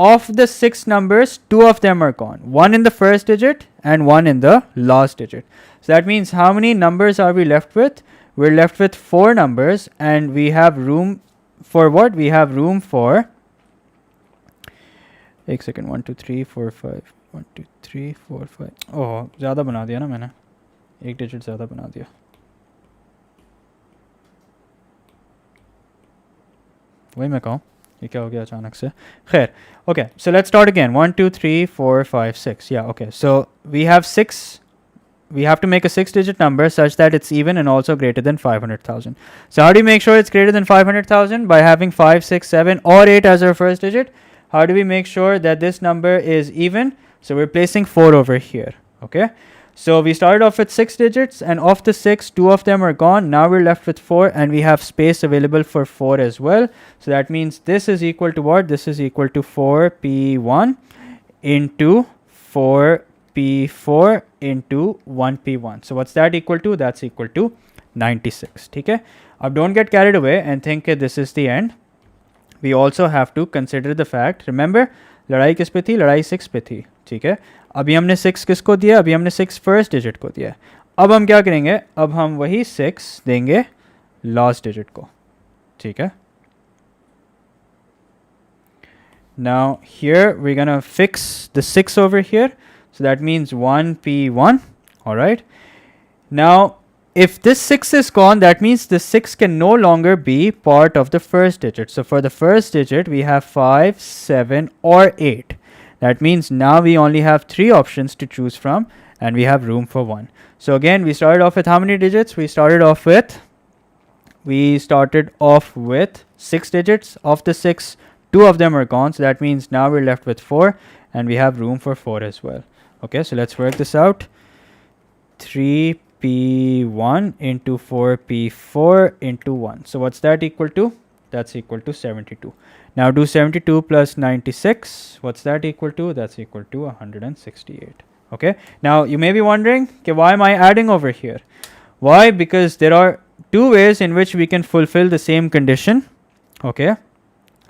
of the 6 numbers, 2 of them are gone. 1 in the first digit and 1 in the last digit. So that means how many numbers are we left with? We're left with 4 numbers, and we have room for what? We have room for, एक second, 1 2 3 4 5 1 2 3 4 5. ओह ज़्यादा बना दिया ना मैंने, एक digit ज़्यादा बना दिया. वही मैं कहूँ ये क्या हो गया अचानक से. खैर, okay, so let's start again. 1 2 3 4 5 6. Yeah, okay, so we have 6. We have to make a 6-digit number such that it's even and also greater than 500,000. So how do you make sure it's greater than 500,000? By having 5 6 7 or 8 as our first digit. How do we make sure that this number is even? So we're placing 4 over here. Okay, so we started off with 6 digits, and of the 6, 2 of them are gone. Now we're left with 4, and we have space available for 4 as well. So that means this is equal to what? This is equal to 4p1 into 4p4 into 1p1. So what's that equal to? That's equal to 96. Okay, now don't get carried away and think this is the end. We also have to consider the fact, remember, लड़ाई किस पे थी? लड़ाई 6 पे थी. ठीक है, अभी हमने 6 किसको दिया? अभी हमने 6 फर्स्ट डिजिट को दिया. अब हम क्या करेंगे? अब हम वही 6 देंगे लास्ट डिजिट को. ठीक है, now here we're gonna fix the 6 over here, so that means 1p1. all right, now if this 6 is gone, that means the 6 can no longer be part of the first digit. So for the first digit, we have 5, 7, or 8. That means now we only have 3 options to choose from, and we have room for 1. So again, we started off with how many digits? We started off with 6 digits. Of the 6, 2 of them are gone. So that means now we're left with 4, and we have room for 4 as well. Okay, so let's work this out. 3p1 into 4p4 into 1. So what's that equal to? That's equal to 72. Now do 72 plus 96. What's that equal to? That's equal to 168. Okay, now you may be wondering, okay, why am I adding over here? Why? Because there are 2 ways in which we can fulfill the same condition. Okay,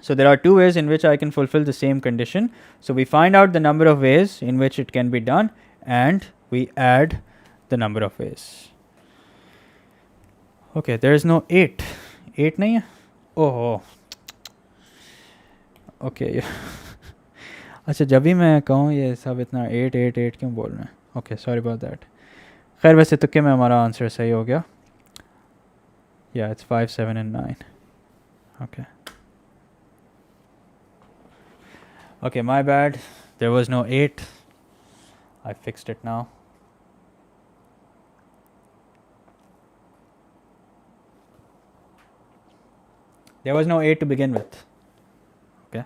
so there are 2 ways in which I can fulfill the same condition. So we find out the number of ways in which it can be done, and we add the number of ways. Okay, there is no 8. 8 nahi hai? Oh, okay. अच्छा, जब भी मैं कहूँ ये सब इतना 8 8 8 क्यों बोल रहे हैं? Okay, sorry about that. खैर, वैसे तुक्के में हमारा आंसर सही हो गया. या it's 5 7 and 9. Okay okay, my bad, there was no 8. I fixed it now. There was no 8 to begin with. Okay,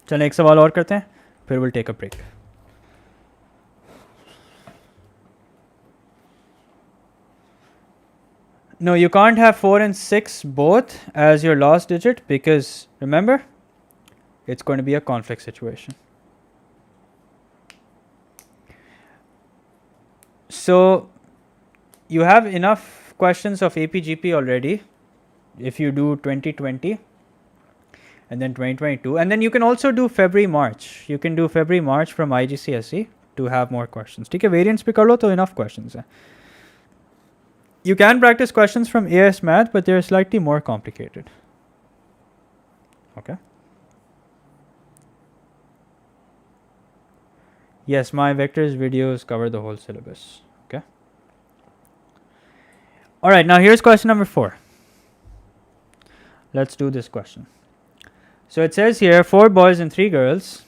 चलें एक सवाल और करते हैं, फिर we'll take a break. No, you can't have 4 and 6 both as your last digit, because remember, it's going to be a conflict situation. So you have enough questions of APGP already if you do 2020 and then 2022, and then you can also do February March. You can do February March from IGCSE to have more questions. ठीक है, variants पे कर लो तो enough questions हैं. You can practice questions from AS Math, but they're slightly more complicated. Okay. Yes, my vectors videos cover the whole syllabus. Okay. All right, now here's question number 4. Let's do this question. So it says here 4 boys and 3 girls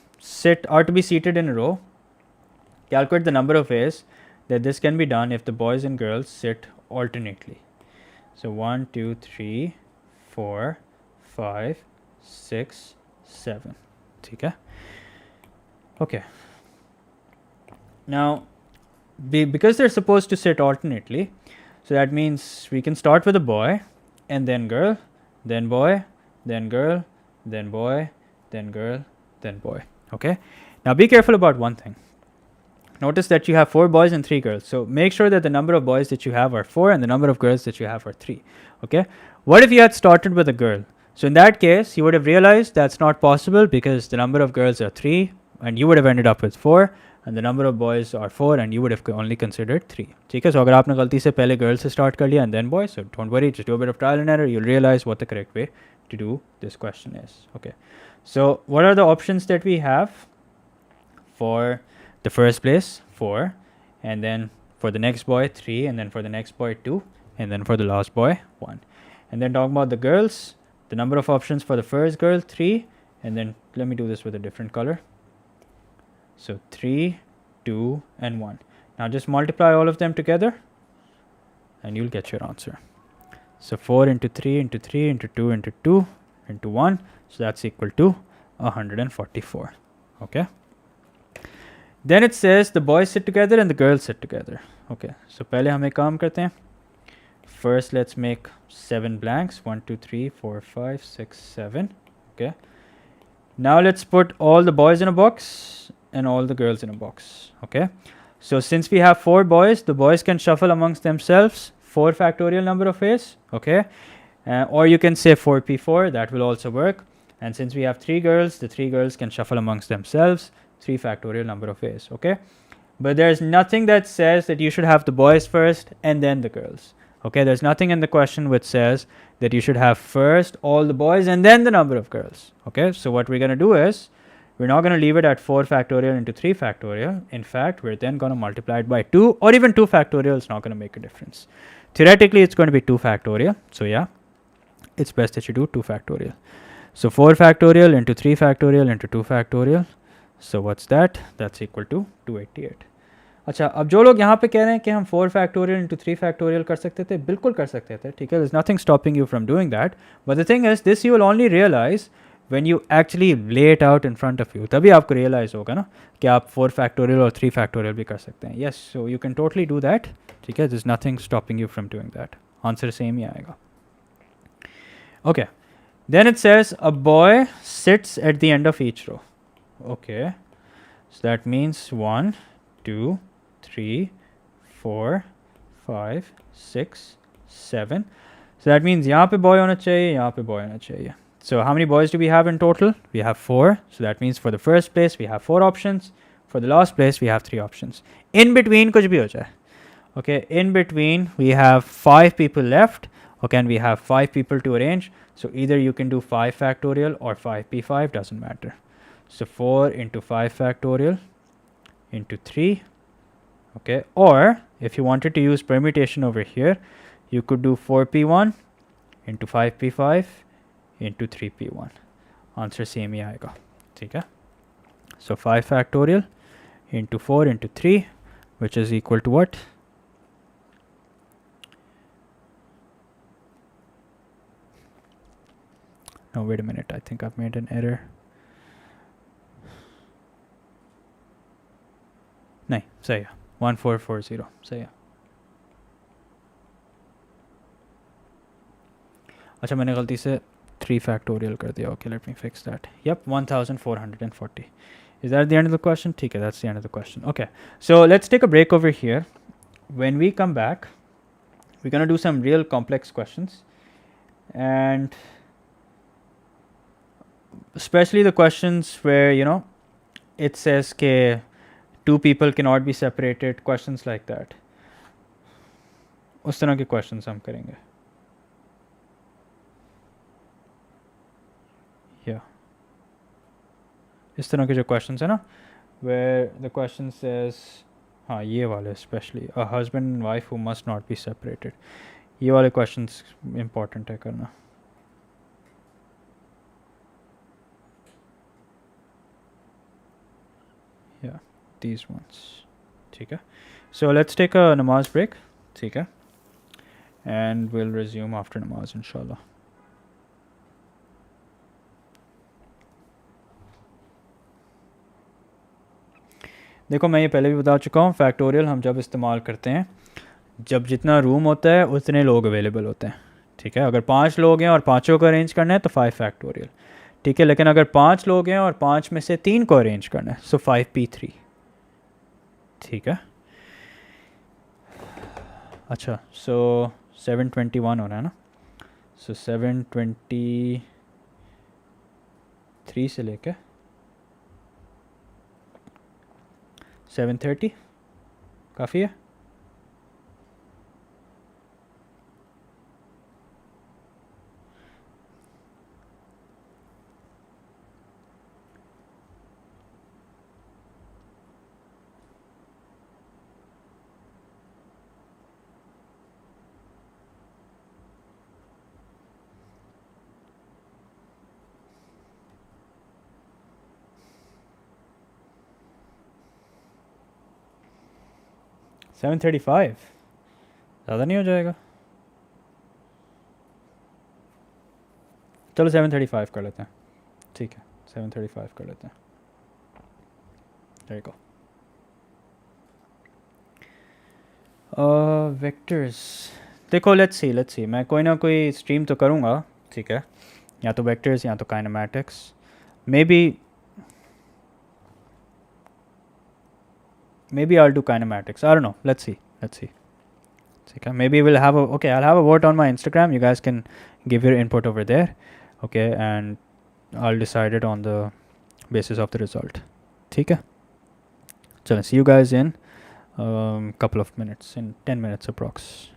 are to be seated in a row. Calculate the number of ways that this can be done if the boys and girls sit alternately. So 1 2 3 4 5 6 7. Okay. Okay. Now, because they're supposed to sit alternately, so that means we can start with a boy and then girl, then boy, then girl, then boy, then girl, then boy. Okay. Now be careful about one thing. notice that you have 4 boys and 3 girls. So make sure that the number of boys that you have are 4 and the number of girls that you have are 3. Okay. What if you had started with a girl? So in that case, you would have realized that's not possible because the number of girls are 3 and you would have ended up with 4 and the number of boys are 4 and you would have only considered 3. ठीक है. So अगर आपने गलती से पहले girls से start कर लिया and then boys, so don't worry, just do a bit of trial and error. You'll realize what the correct way to do this question is. Okay. So what are the options that we have for the first place? 4, and then for the next boy 3, and then for the next boy 2, and then for the last boy 1. And then talking about the girls, the number of options for the first girl 3, and then let me do this with a different color. So 3, 2, and 1. Now just multiply all of them together and you'll get your answer. So 4 into 3 into 3 into 2 into 2 into 1, so that's equal to 144. Okay. Then it says the boys sit together and the girls sit together. Okay, so पहले हम एक काम करते हैं. First let's make 7 blanks. 1 2 3 4 5 6 7. Okay, now let's put all the boys in a box and all the girls in a box. Okay, so since we have 4 boys, the boys can shuffle amongst themselves 4 factorial number of ways. Okay, or you can say 4p4, that will also work. And since we have 3 girls, the 3 girls can shuffle amongst themselves 3 factorial number of ways. Okay, but there's nothing that says that you should have the boys first and then the girls. Okay, there's nothing in the question which says that you should have first all the boys and then the number of girls. Okay, so what we're going to do is we're not going to leave it at 4 factorial into 3 factorial. In fact, we're then going to multiply it by 2, or even 2 factorial is not going to make a difference. Theoretically, it's going to be 2 factorial. So yeah, it's best that you do 2 factorial. So 4 factorial into 3 factorial into 2 factorial. So what's that? That's equal to 288. अच्छा, अब जो लोग यहाँ पे कह रहे हैं कि हम 4 factorial into 3 factorial कर सकते थे, बिल्कुल कर सकते थे. ठीक है, there's nothing stopping you from doing that. But the thing is, this you will only realize when you actually lay it out in front of you. तभी आपको realize होगा ना कि आप 4 factorial और 3 factorial भी कर सकते हैं. Yes, so you can totally do that. ठीक है, there's nothing stopping you from doing that. Answer same ही आएगा. Okay, then it says a boy sits at the end of each row. Okay, so that means 1 2 3 4 5 6 7. So that means यहाँ पे boy होना चाहिए, यहाँ पे boy होना चाहिए. So how many boys do we have in total? We have 4. So that means for the first place we have 4 options. For the last place we have 3 options. In between कुछ भी हो जाए. Okay, in between we have 5 people left. Okay, and we have 5 people to arrange. So either you can do 5 factorial or 5p5, doesn't matter. So 4 into 5 factorial into 3. Okay, or if you wanted to use permutation over here, you could do 4p1 into 5p5 into 3p1. Answer same ही आएगा. ठीक है? So 5 factorial into 4 into 3, which is equal to what? No, wait a minute. I think I've made an error. नहीं, सही है. 1440. सही है. अच्छा, मैंने गलती से 3 factorial कर दिया. Okay, let me fix that. Yep, 1440. Is that the end of the question? ठीक है, that's the end of the question. Okay, so let's take a break over here. When we come back, we're going to do some real complex questions. And especially the questions where, you know, it says ke 2 people cannot be separated, questions like that. उस तरह के questions हम करेंगे. Yeah. इस तरह के जो questions है ना, where the question says, हाँ ये वाले especially, a husband and wife who must not be separated. ये वाले questions important है करना. Yeah, these ones. ठीक है. So let's take a namaz break. ठीक है. And we'll resume after namaz inshallah. देखो, मैं ये पहले भी बता चुका हूँ, फैक्टोरियल हम जब इस्तेमाल करते हैं जब जितना रूम होता है उतने लोग अवेलेबल होते हैं. ठीक है, अगर 5 लोग हैं और पाँचों को अरेंज करना है तो 5 फैक्टोरियल. ठीक है, लेकिन अगर 5 लोग हैं और 5 में से 3 को अरेंज करना है, सो 5p3. ठीक है. अच्छा, सो 721 हो रहा है ना. सो 723 से लेके 730 काफ़ी है. सेवन थर्टी फाइव ज़्यादा नहीं हो जाएगा? चलो 735 कर लेते हैं. ठीक है, 735 कर लेते हैं. There you go. वेक्टर्स. देखो, लेट्स सी मैं कोई ना कोई स्ट्रीम तो करूँगा. ठीक है, या तो वेक्टर्स या तो kinematics. May be I'll do kinematics. I don't know. Let's see. Okay, maybe we'll have a okay. I'll have a vote on my Instagram. You guys can give your input over there. Okay, and I'll decide it on the basis of the result. ठीक है. चलो, see you guys in couple of minutes, in 10 minutes approx.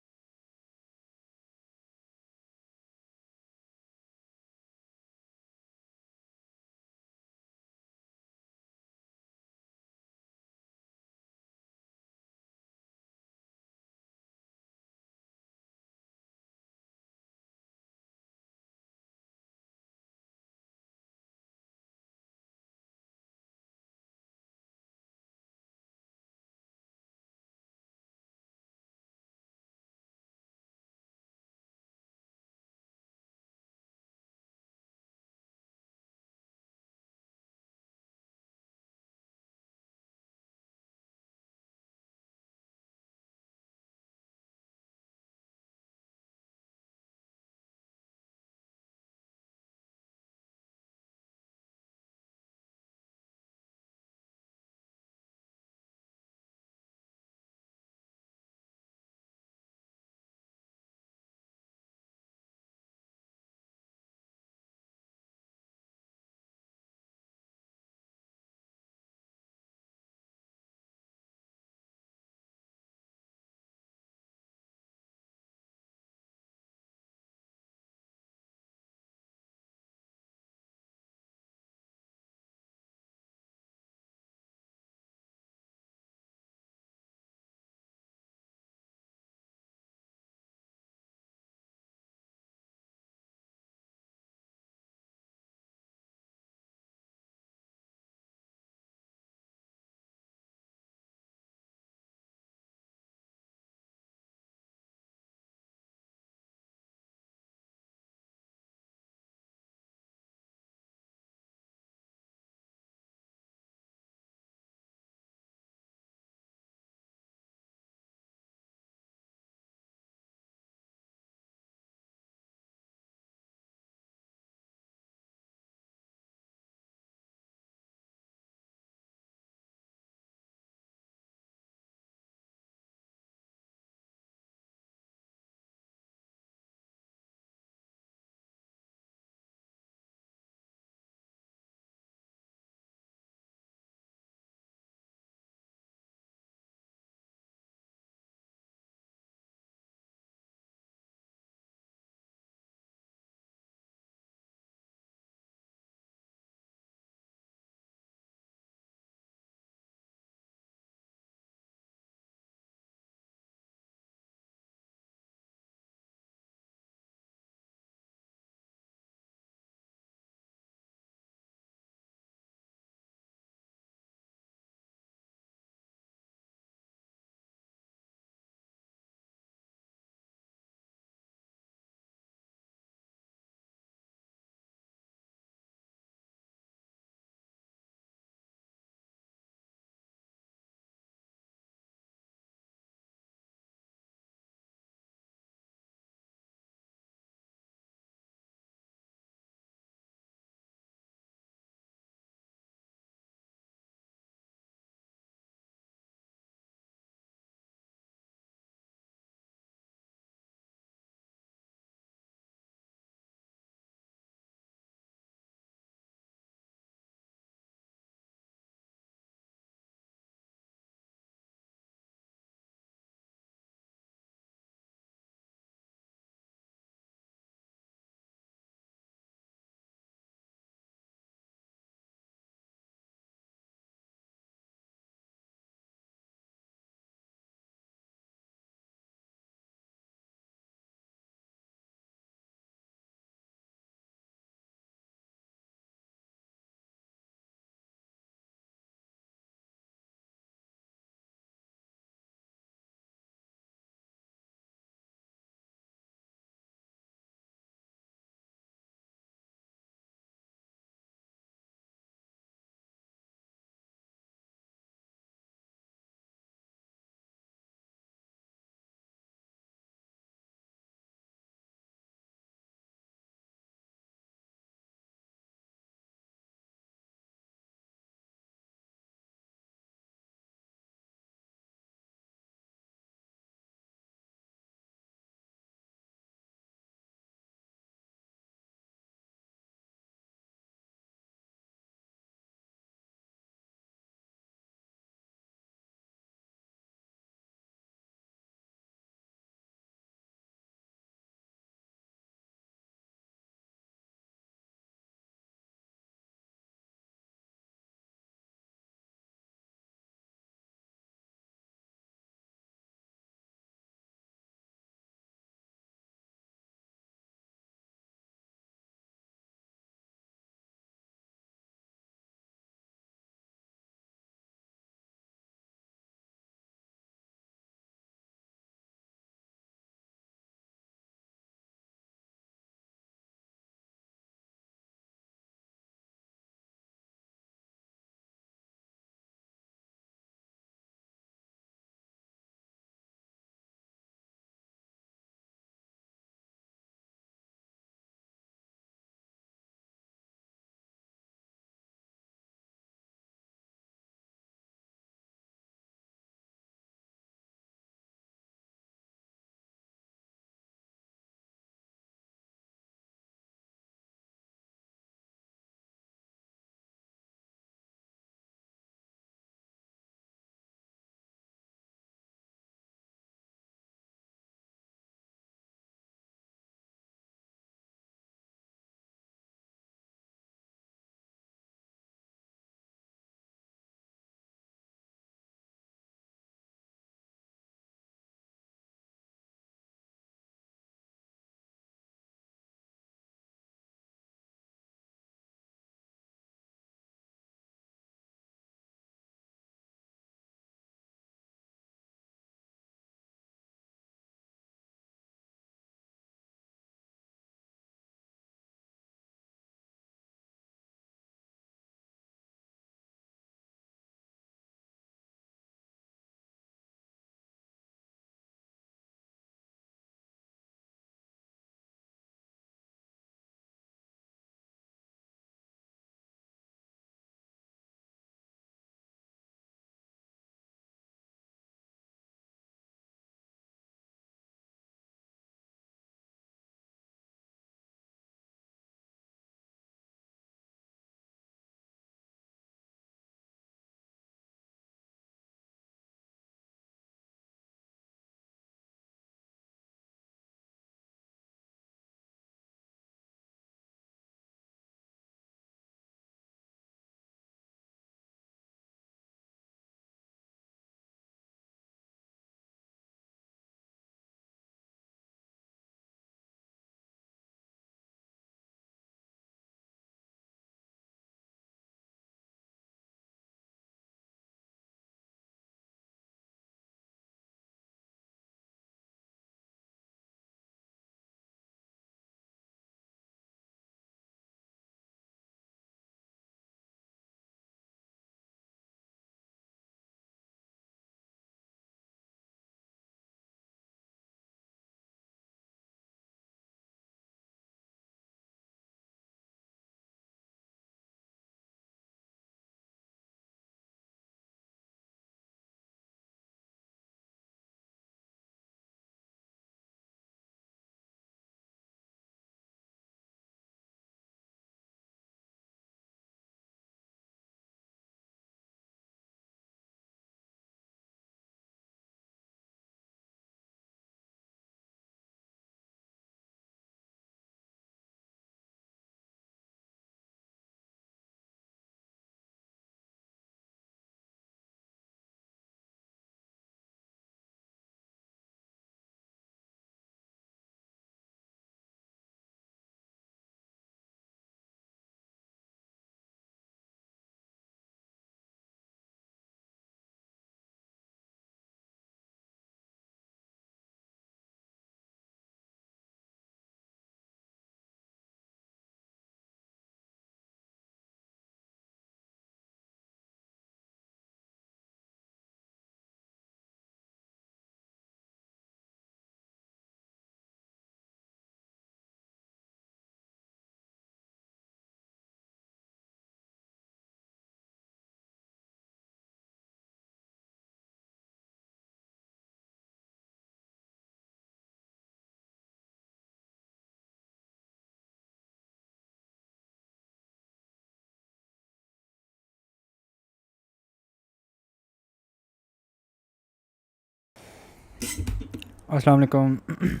Assalamu alaikum.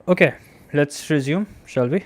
Okay, let's resume, shall we?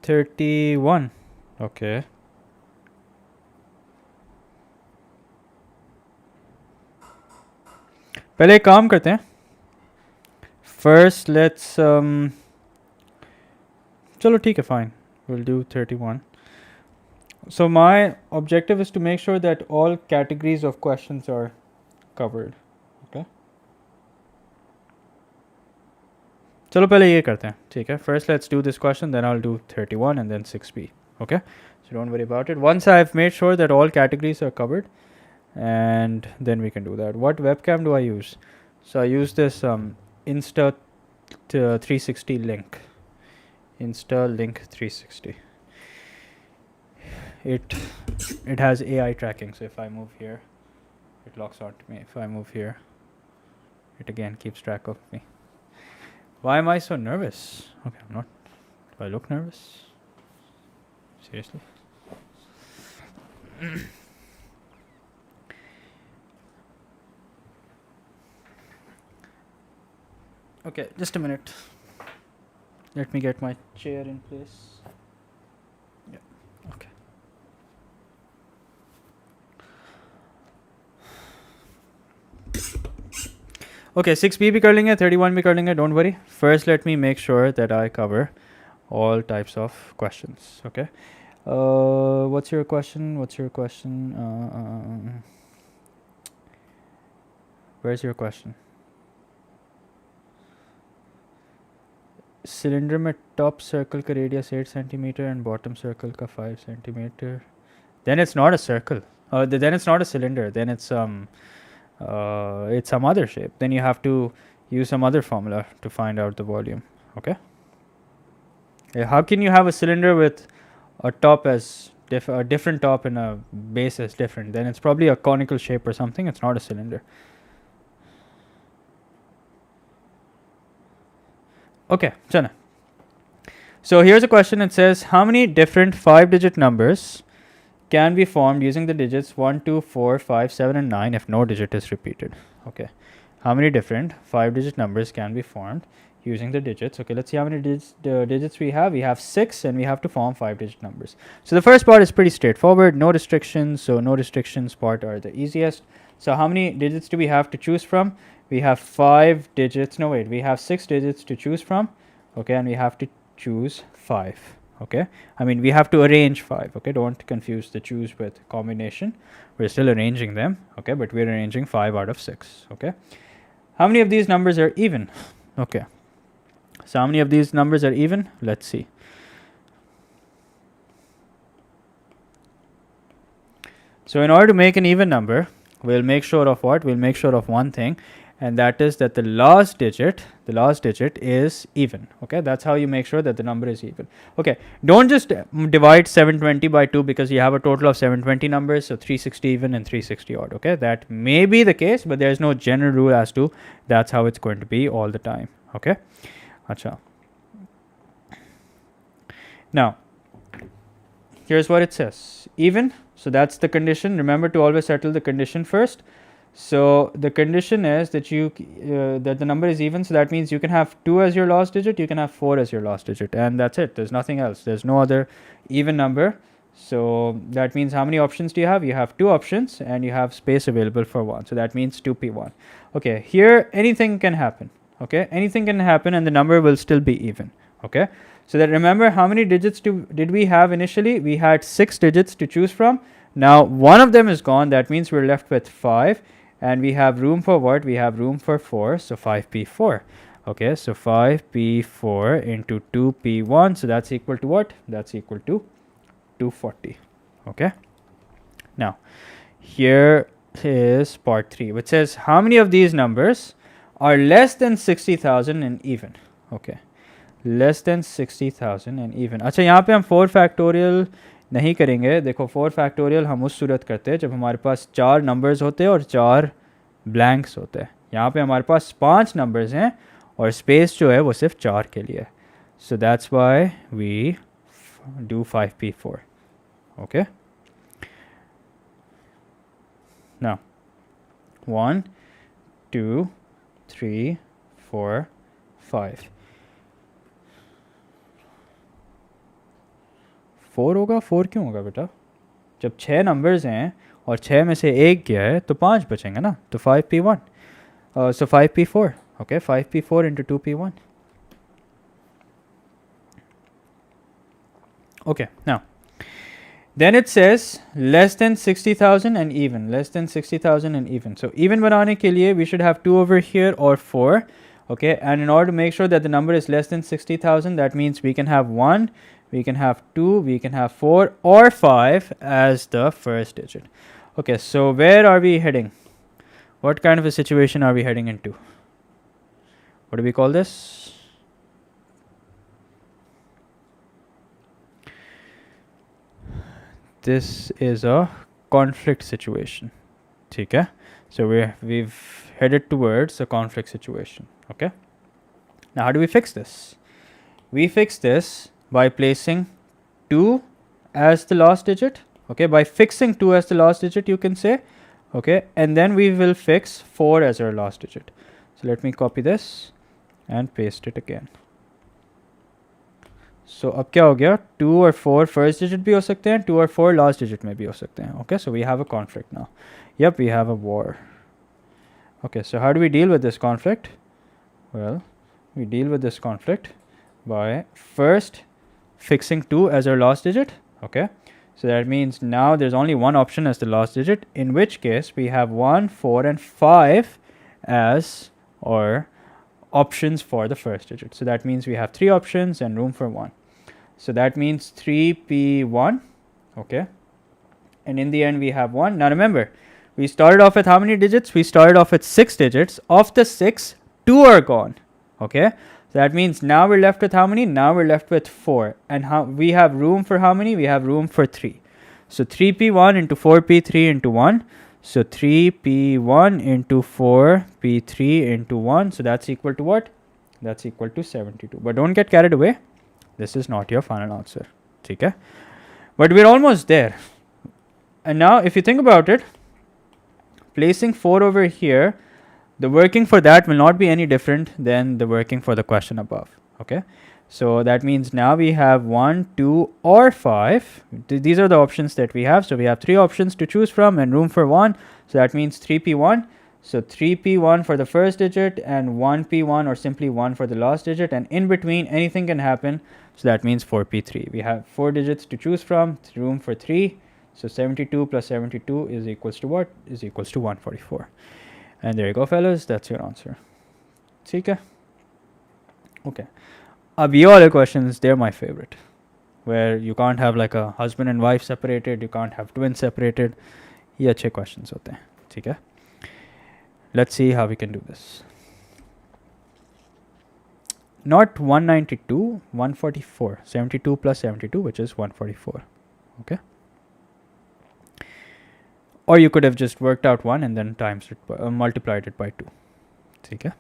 $31. Okay. पहले एक काम करते हैं. First, let's चलो ठीक है, fine. We'll do 31. So my objective is to make sure that all categories of questions are covered. Okay. चलो पहले ये करते हैं, ठीक है. First, let's do this question, then I'll do 31 and then 6b. Okay. So don't worry about it. Once I've made sure that all categories are covered, and then we can do that. What webcam do I use? So I use this Insta 360 link. Insta link 360. It has AI tracking. So if I move here, it locks onto me. If I move here, it again keeps track of me. Why am I so nervous? Okay, I'm not. Do I look nervous? Seriously? Okay, just a minute. Let me get my chair in place. Yeah, okay. Okay, 6b भी कर लेंगे, 31 भी कर लेंगे, don't worry. First, let me make sure that I cover all types of questions, okay? What's your question? Where's your question? Cylinder में top circle का radius 8 centimeter and bottom circle का 5 centimeter. Then it's not a circle. Then it's not a cylinder. Then it's some other shape. Then you have to use some other formula to find out the volume. Okay. How can you have a cylinder with a top as a different top and a base as different? Then it's probably a conical shape or something. It's not a cylinder. Okay, chana. So here's a question. It says, how many different 5-digit numbers can be formed using the digits 1, 2, 4, 5, 7, and 9 if no digit is repeated? Okay. How many different 5-digit numbers can be formed using the digits? Okay, let's see how many digits we have. We have 6 and we have to form 5-digit numbers. So the first part is pretty straightforward. No restrictions. So no restrictions part are the easiest. So how many digits do we have to choose from? We have 5 digits. No, wait. We have 6 digits to choose from. Okay, and we have to choose 5. Okay, I mean we have to arrange 5. Okay, don't confuse the choose with combination. We're still arranging them. Okay, but we're arranging 5 out of 6. Okay, how many of these numbers are even? Okay, so how many of these numbers are even? Let's see. So in order to make an even number, we'll make sure of what? We'll make sure of one thing, and that is that the last digit is even. Okay, that's how you make sure that the number is even. Okay, don't just divide 720 by 2 because you have a total of 720 numbers, so 360 even and 360 odd. Okay, that may be the case, but there's no general rule as to that's how it's going to be all the time. Okay, acha. Now here's what it says: even. So that's the condition. Remember to always settle the condition first. So the condition is that that the number is even. So that means you can have 2 as your last digit, you can have 4 as your last digit, and that's it. There's nothing else. There's no other even number. So that means how many options do you have? You have 2 options and you have space available for 1. So that means 2p1. Okay, here anything can happen. Okay, anything can happen and the number will still be even. Okay, so that remember how many digits did we have initially? We had 6 digits to choose from. Now one of them is gone, that means we're left with 5, and we have room for what? We have room for 4, so 5p4. Okay, so 5p4 into 2p1, so that's equal to what? That's equal to 240. Okay, now here is part 3, which says how many of these numbers are less than 60,000 and even. Okay, less than 60,000 and even. अच्छा, यहाँ पे हम 4 factorial नहीं करेंगे. देखो 4 factorial हम उस सूरत करते हैं जब हमारे पास 4 नंबर्स होते हैं और 4 ब्लैंक्स होते हैं. यहाँ पे हमारे पास 5 नंबर्स हैं और स्पेस जो है वो सिर्फ 4 के लिए. So that's why we do 5p4. Okay, now 1 2 3 4 5. 4 होगा. 4 क्यों होगा बेटा? जब 6 नंबर्स हैं और 6 में से एक गया है तो 5 बचेंगे ना. तो 5p1, so 5p4. okay, 5p4 into 2p1. okay, now then it says less than 60,000 and even, less than 60,000 and even. so even बनाने के लिए we should have 2 over here or 4. okay, and in order to make sure that the number is less than 60,000, that means we can have 1, we can have 2, we can have 4 or 5 as the first digit. Okay, so where are we heading? What kind of a situation are we heading into? What do we call this? This is a conflict situation. Okay, so we've headed towards a conflict situation. Okay, now how do we fix this? We fix this by placing 2 as the last digit. Okay, by fixing 2 as the last digit, you can say. Okay, and then we will fix 4 as our last digit. So let me copy this and paste it again. So अब क्या हो गया? 2 और 4 first digit भी हो सकते हैं, 2 और 4 last digit में भी हो सकते हैं. Okay, so we have a conflict now. Yep, we have a war. Okay, so how do we deal with this conflict? Well, we deal with this conflict by first fixing 2 as our last digit. Okay, so that means now there's only one option as the last digit, in which case we have 1, 4 and 5 as our options for the first digit. So that means we have 3 options and room for 1. So that means 3p1. Okay, and in the end we have 1. Now remember, we started off with how many digits? We started off with 6 digits. Of the 6, 2 are gone. Okay, so that means now we're left with how many? Now we're left with 4. And how we have room for how many? We have room for 3. So 3p1 into 4p3 into 1. So 3p1 into 4p3 into 1. So that's equal to what? That's equal to 72. But don't get carried away. This is not your final answer. Okay, but we're almost there. And now if you think about it, placing 4 over here, the working for that will not be any different than the working for the question above. Okay, so that means now we have 1, 2 or 5. These are the options that we have. So we have 3 options to choose from and room for 1. So that means 3p1. So 3p1 for the first digit and 1p1 or simply 1 for the last digit, and in between anything can happen. So that means 4p3. We have 4 digits to choose from, room for 3. So 72 plus 72 is equals to what? Is equals to 144. And there you go, fellas. That's your answer. Okay. Okay. The other questions, they're my favorite, where you can't have like a husband and wife separated, you can't have twins separated. ये अच्छे questions होते हैं. ठीक है. Let's see how we can do this. Not 192, 144. 72 plus 72, which is 144. Okay. Or you could have just worked out 1 and then times it multiplied it by 2. Okay.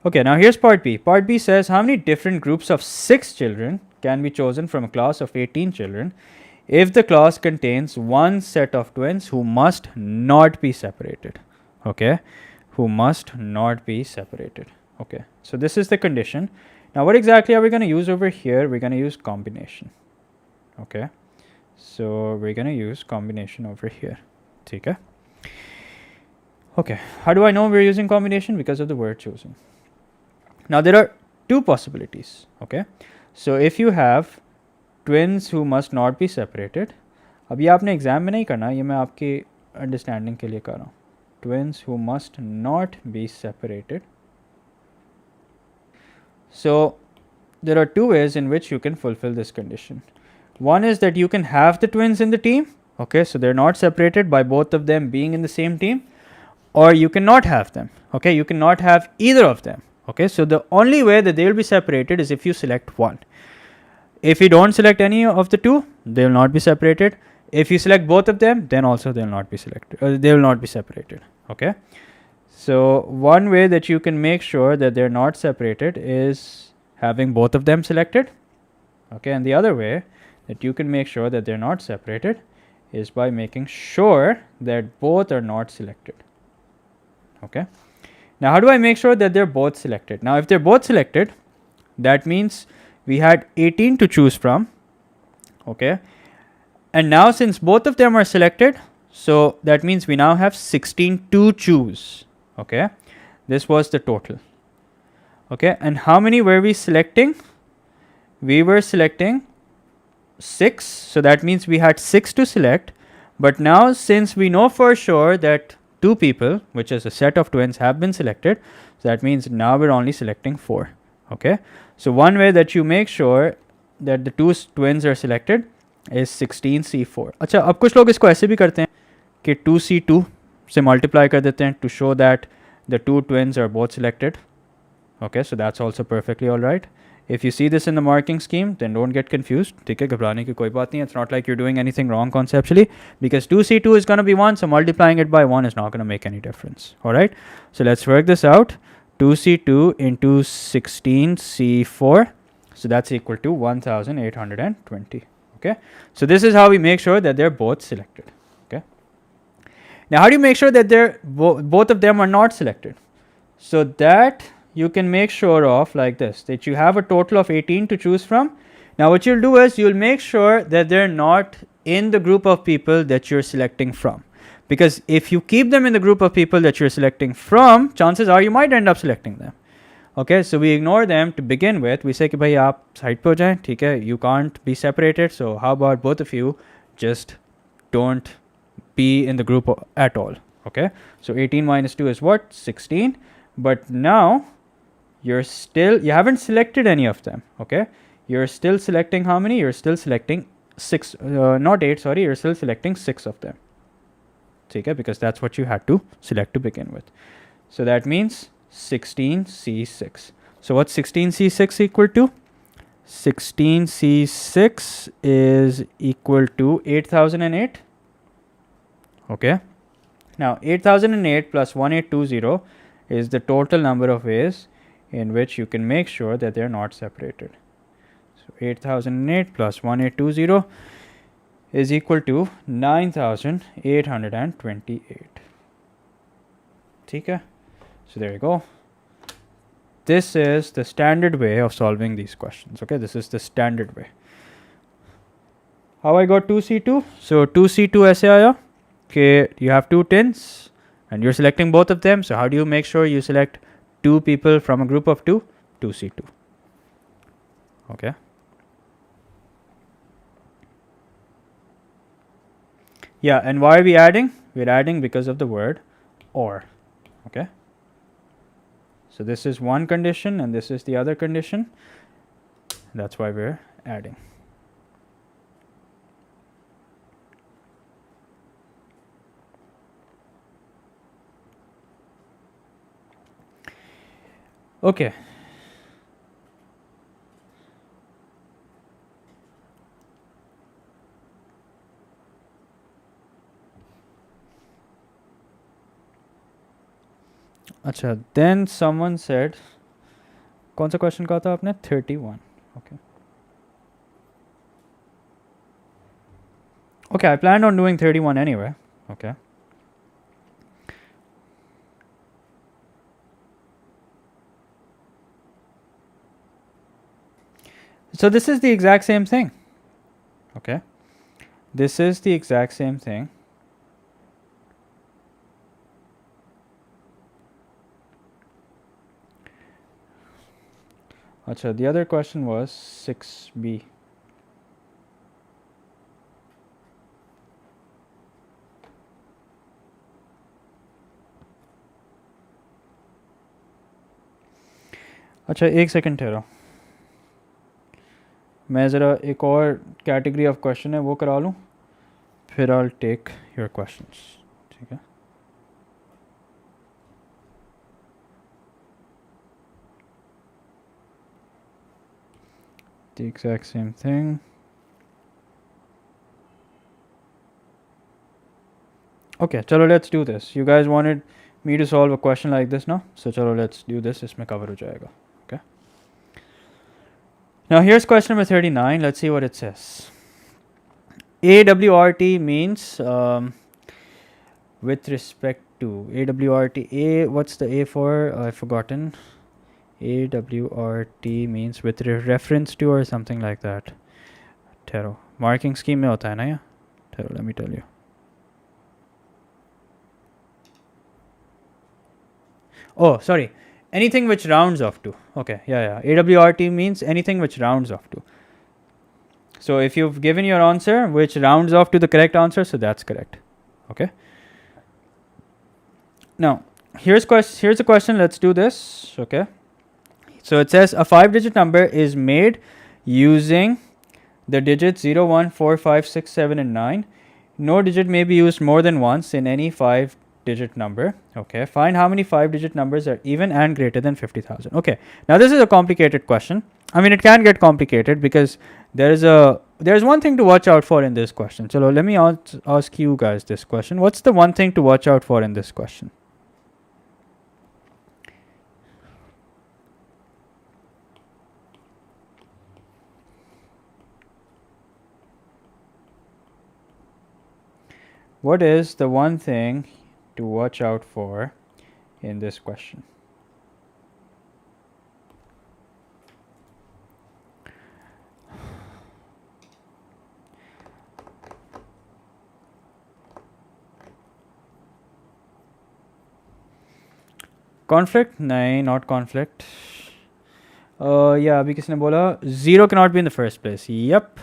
Okay, now here's part B. Part B says how many different groups of 6 children can be chosen from a class of 18 children if the class contains one set of twins who must not be separated. Okay, who must not be separated. Okay, so this is the condition. Now what exactly are we going to use over here? We're going to use combination. Okay, so we're going to use combination over here. Okay. Okay, how do I know we're using combination? Because of the word chosen. Now there are 2 possibilities. Okay, so if you have twins who must not be separated, अब ये आपने exam में नहीं करना, ये मैं आपकी understanding के लिए कर रहा हूँ. Twins who must not be separated. So there are two ways in which you can fulfill this condition. One is that you can have the twins in the team, okay, so they're not separated by both of them being in the same team, or you cannot have them, okay, you cannot have either of them, okay. So the only way that they will be separated is if you select one. If you don't select any of the two, they will not be separated. If you select both of them, then also they will not be selected, they will not be separated, okay. So one way that you can make sure that they're not separated is having both of them selected, okay, and the other way that you can make sure that they're not separated is by making sure that both are not selected, okay. Now how do I make sure that they're both selected? Now if they're both selected, that means we had 18 to choose from, okay, and now since both of them are selected, so that means we now have 16 to choose, okay. This was the total, okay, and how many were we selecting? We were selecting 6, so that means we had 6 to select. But now since we know for sure that 2 people, which is a set of twins, have been selected, so that means now we're only selecting 4, okay. So one way that you make sure that the 2 twins are selected is 16C4. अच्छा, अब कुछ लोग इसको ऐसे भी करते हैं कि 2C2 से multiply कर देते हैं to show that the 2 twins are both selected, okay, so that's also perfectly all right. If you see this in the marking scheme, then don't get confused. ठीक है, घबराने की कोई बात नहीं. It's not like you're doing anything wrong conceptually, because 2C2 is going to be 1, so multiplying it by 1 is not going to make any difference. All right, so let's work this out. 2C2 into 16C4, so that's equal to 1820. Okay, so this is how we make sure that they're both selected. Okay, now how do you make sure that they're both of them are not selected? So that you can make sure of like this, that you have a total of 18 to choose from. Now what you'll do is you'll make sure that they're not in the group of people that you're selecting from, because if you keep them in the group of people that you're selecting from, chances are you might end up selecting them. Okay, so we ignore them to begin with. We say कि भाई आप side पे हो जाएं, ठीक है, you can't be separated, so how about both of you just don't be in the group at all. Okay, so 18 minus 2 is what? 16. But now you haven't selected any of them. Okay, you're still selecting how many? You're still selecting 6, not 8, sorry, you're still selecting 6 of them. Okay, because that's what you had to select to begin with. So that means 16C6. So what's 16C6 equal to? 16C6 is equal to 8008. Okay, now 8008 plus 1820 is the total number of ways in which you can make sure that they're not separated. So 8008 plus 1820 is equal to 9828. Okay, so there you go. This is the standard way of solving these questions. Okay, this is the standard way. How I got 2C2? So 2C2 ऐसे आया कि you have 2 twins and you're selecting both of them. So how do you make sure you select 2 people from a group of 2? 2C2. Okay. Yeah, and why are we adding? We're adding because of the word or. Okay. So this is one condition and this is the other condition. That's why we're adding. Okay. अच्छा, then someone said, कौन सा question कहा था आपने? 31. Okay. Okay, I planned on doing 31 anyway. Okay. So this is the exact same thing. Okay. This is the exact same thing. Achha, the other question was 6b. अच्छा एक second ठहरो, मैं ज़रा एक और कैटेगरी ऑफ क्वेश्चन है वो करा लूँ, फिर I'll take your questions. ठीक है, the exact same thing. Okay, chalo let's do this. You guys wanted me to solve a question like this now, so chalo let's do this. इसमें cover हो जाएगा. Okay. Now here's question number 39. Let's see what it says. AWRT means with respect to AWRT. A, what's the A for? I've forgotten. AWRT means with reference to or something like that. Tero. Marking scheme में होता है ना ये? Tero, let me tell you. Oh, sorry. Anything which rounds off to. Okay, yeah. AWRT means anything which rounds off to. So if you've given your answer which rounds off to the correct answer, so that's correct. Okay. Now, here's a question. Let's do this. Okay. So it says a 5-digit number is made using the digits 0, 1, 4, 5, 6, 7, and 9. No digit may be used more than once in any 5-digit number. Okay. Find how many 5-digit numbers are even and greater than 50,000. Okay. Now this is a complicated question. I mean, it can get complicated because there's one thing to watch out for in this question. So let me ask you guys this question. What's the one thing to watch out for in this question? What is the one thing to watch out for in this question? Conflict? No, not conflict. Yeah, अभी किसने बोला 0 cannot be in the first place. Yep.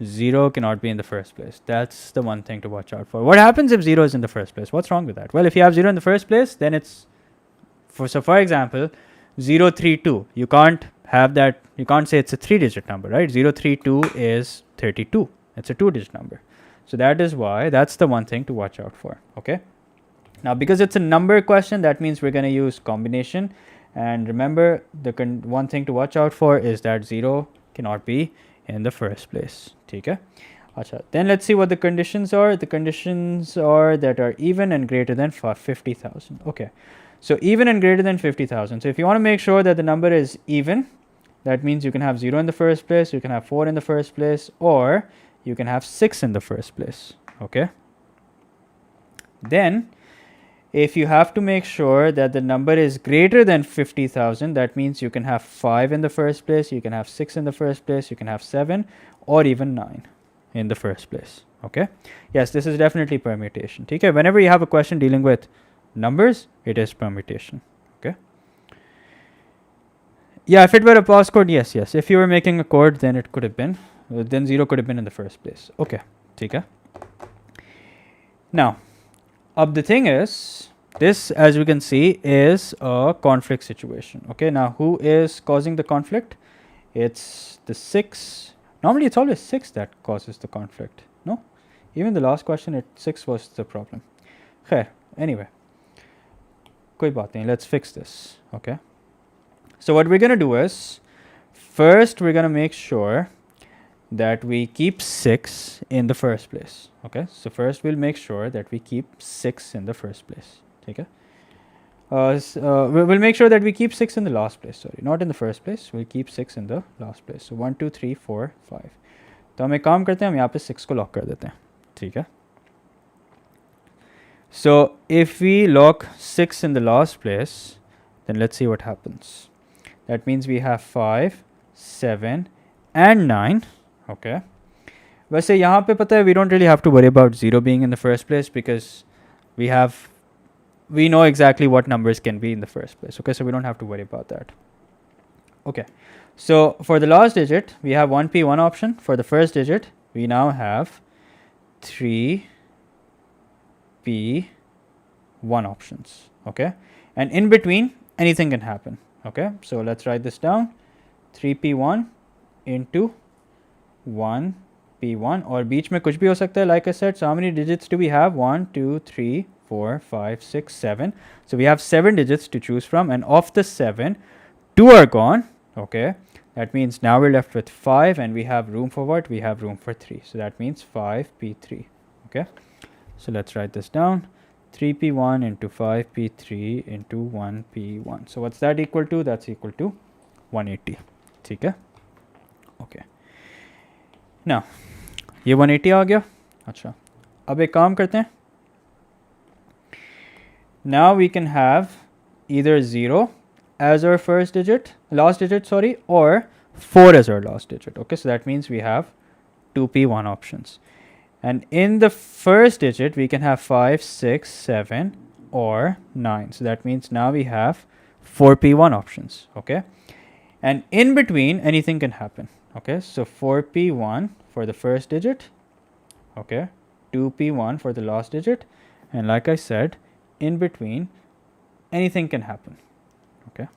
0 cannot be in the first place. That's the one thing to watch out for. What happens if 0 is in the first place? What's wrong with that? Well, if you have 0 in the first place, then it's for example 032. You can't have that. You can't say it's a 3-digit number, right? 032 is 32. It's a 2-digit number. So that is why that's the one thing to watch out for. Okay. Now, because it's a number question, that means we're going to use combination. And remember, the one thing to watch out for is that 0 cannot be in the first place. Okay. Achha. Then let's see what the conditions are. The conditions are that are even and greater than 50,000. Okay. So even and greater than 50,000. So if you want to make sure that the number is even, that means you can have 0 in the first place, you can have 4 in the first place, or you can have 6 in the first place. Okay. Then if you have to make sure that the number is greater than 50,000, that means you can have 5 in the first place, you can have 6 in the first place, you can have 7 or even 9 in the first place. Okay. Yes, this is definitely permutation. Okay. Whenever you have a question dealing with numbers, it is permutation. Okay. Yeah, if it were a passcode, yes. If you were making a code, then it could have been, then 0 could have been in the first place. Okay. Okay. Now, the thing is, this, as we can see, is a conflict situation. Okay, now who is causing the conflict? It's the 6. Normally, it's always 6 that causes the conflict. No, even the last question, 6 was the problem. Khair, anyway, koi baat nahi, let's fix this. Okay, so what we're gonna do is, first we're gonna make sure that we keep 6 in the first place. Okay, so first we'll make sure that we keep 6 in the first place. Okay, we'll make sure that we keep 6 in the last place. Sorry, not in the first place. We'll keep 6 in the last place. So 1, 2, 3, 4, 5. तो हम एक काम करते हैं, हम यहाँ पे 6 को लॉक कर देते हैं. ठीक है. So if we lock 6 in the last place, then let's see what happens. That means we have 5, 7, and 9. Okay. वैसे यहाँ पे पता है, we don't really have to worry about 0 being in the first place because we know exactly what numbers can be in the first place. Okay, so we don't have to worry about that. Okay, so for the last digit, we have 1P1 option. For the first digit, we now have 3P1 options. Okay, and in between, anything can happen. Okay, so let's write this down. 3p1 into 1p1, और बीच में कुछ भी हो सकता है. Like I said, so how many digits do we have? 1 2 3 4 5 6 7. So we have 7 digits to choose from, and of the 7, 2 are gone. Okay, that means now we're left with 5, and we have room for what? We have room for 3. So that means 5p3. Okay, so let's write this down. 3p1 into 5p3 into 1p1. So what's that equal to? That's equal to 180. ठीक है? Okay. Now, ये 180 आ गया. अच्छा, अब एक काम करते हैं. Now we can have either 0 as our last digit, sorry, or 4 as our last digit. Okay, so that means we have 2p1 options. And in the first digit, we can have 5, 6, 7, or 9. So that means now we have 4p1 options. Okay, and in between, anything can happen. Okay, so 4p1 for the first digit. Okay, 2p1 for the last digit. And like I said, in between, anything can happen. Okay,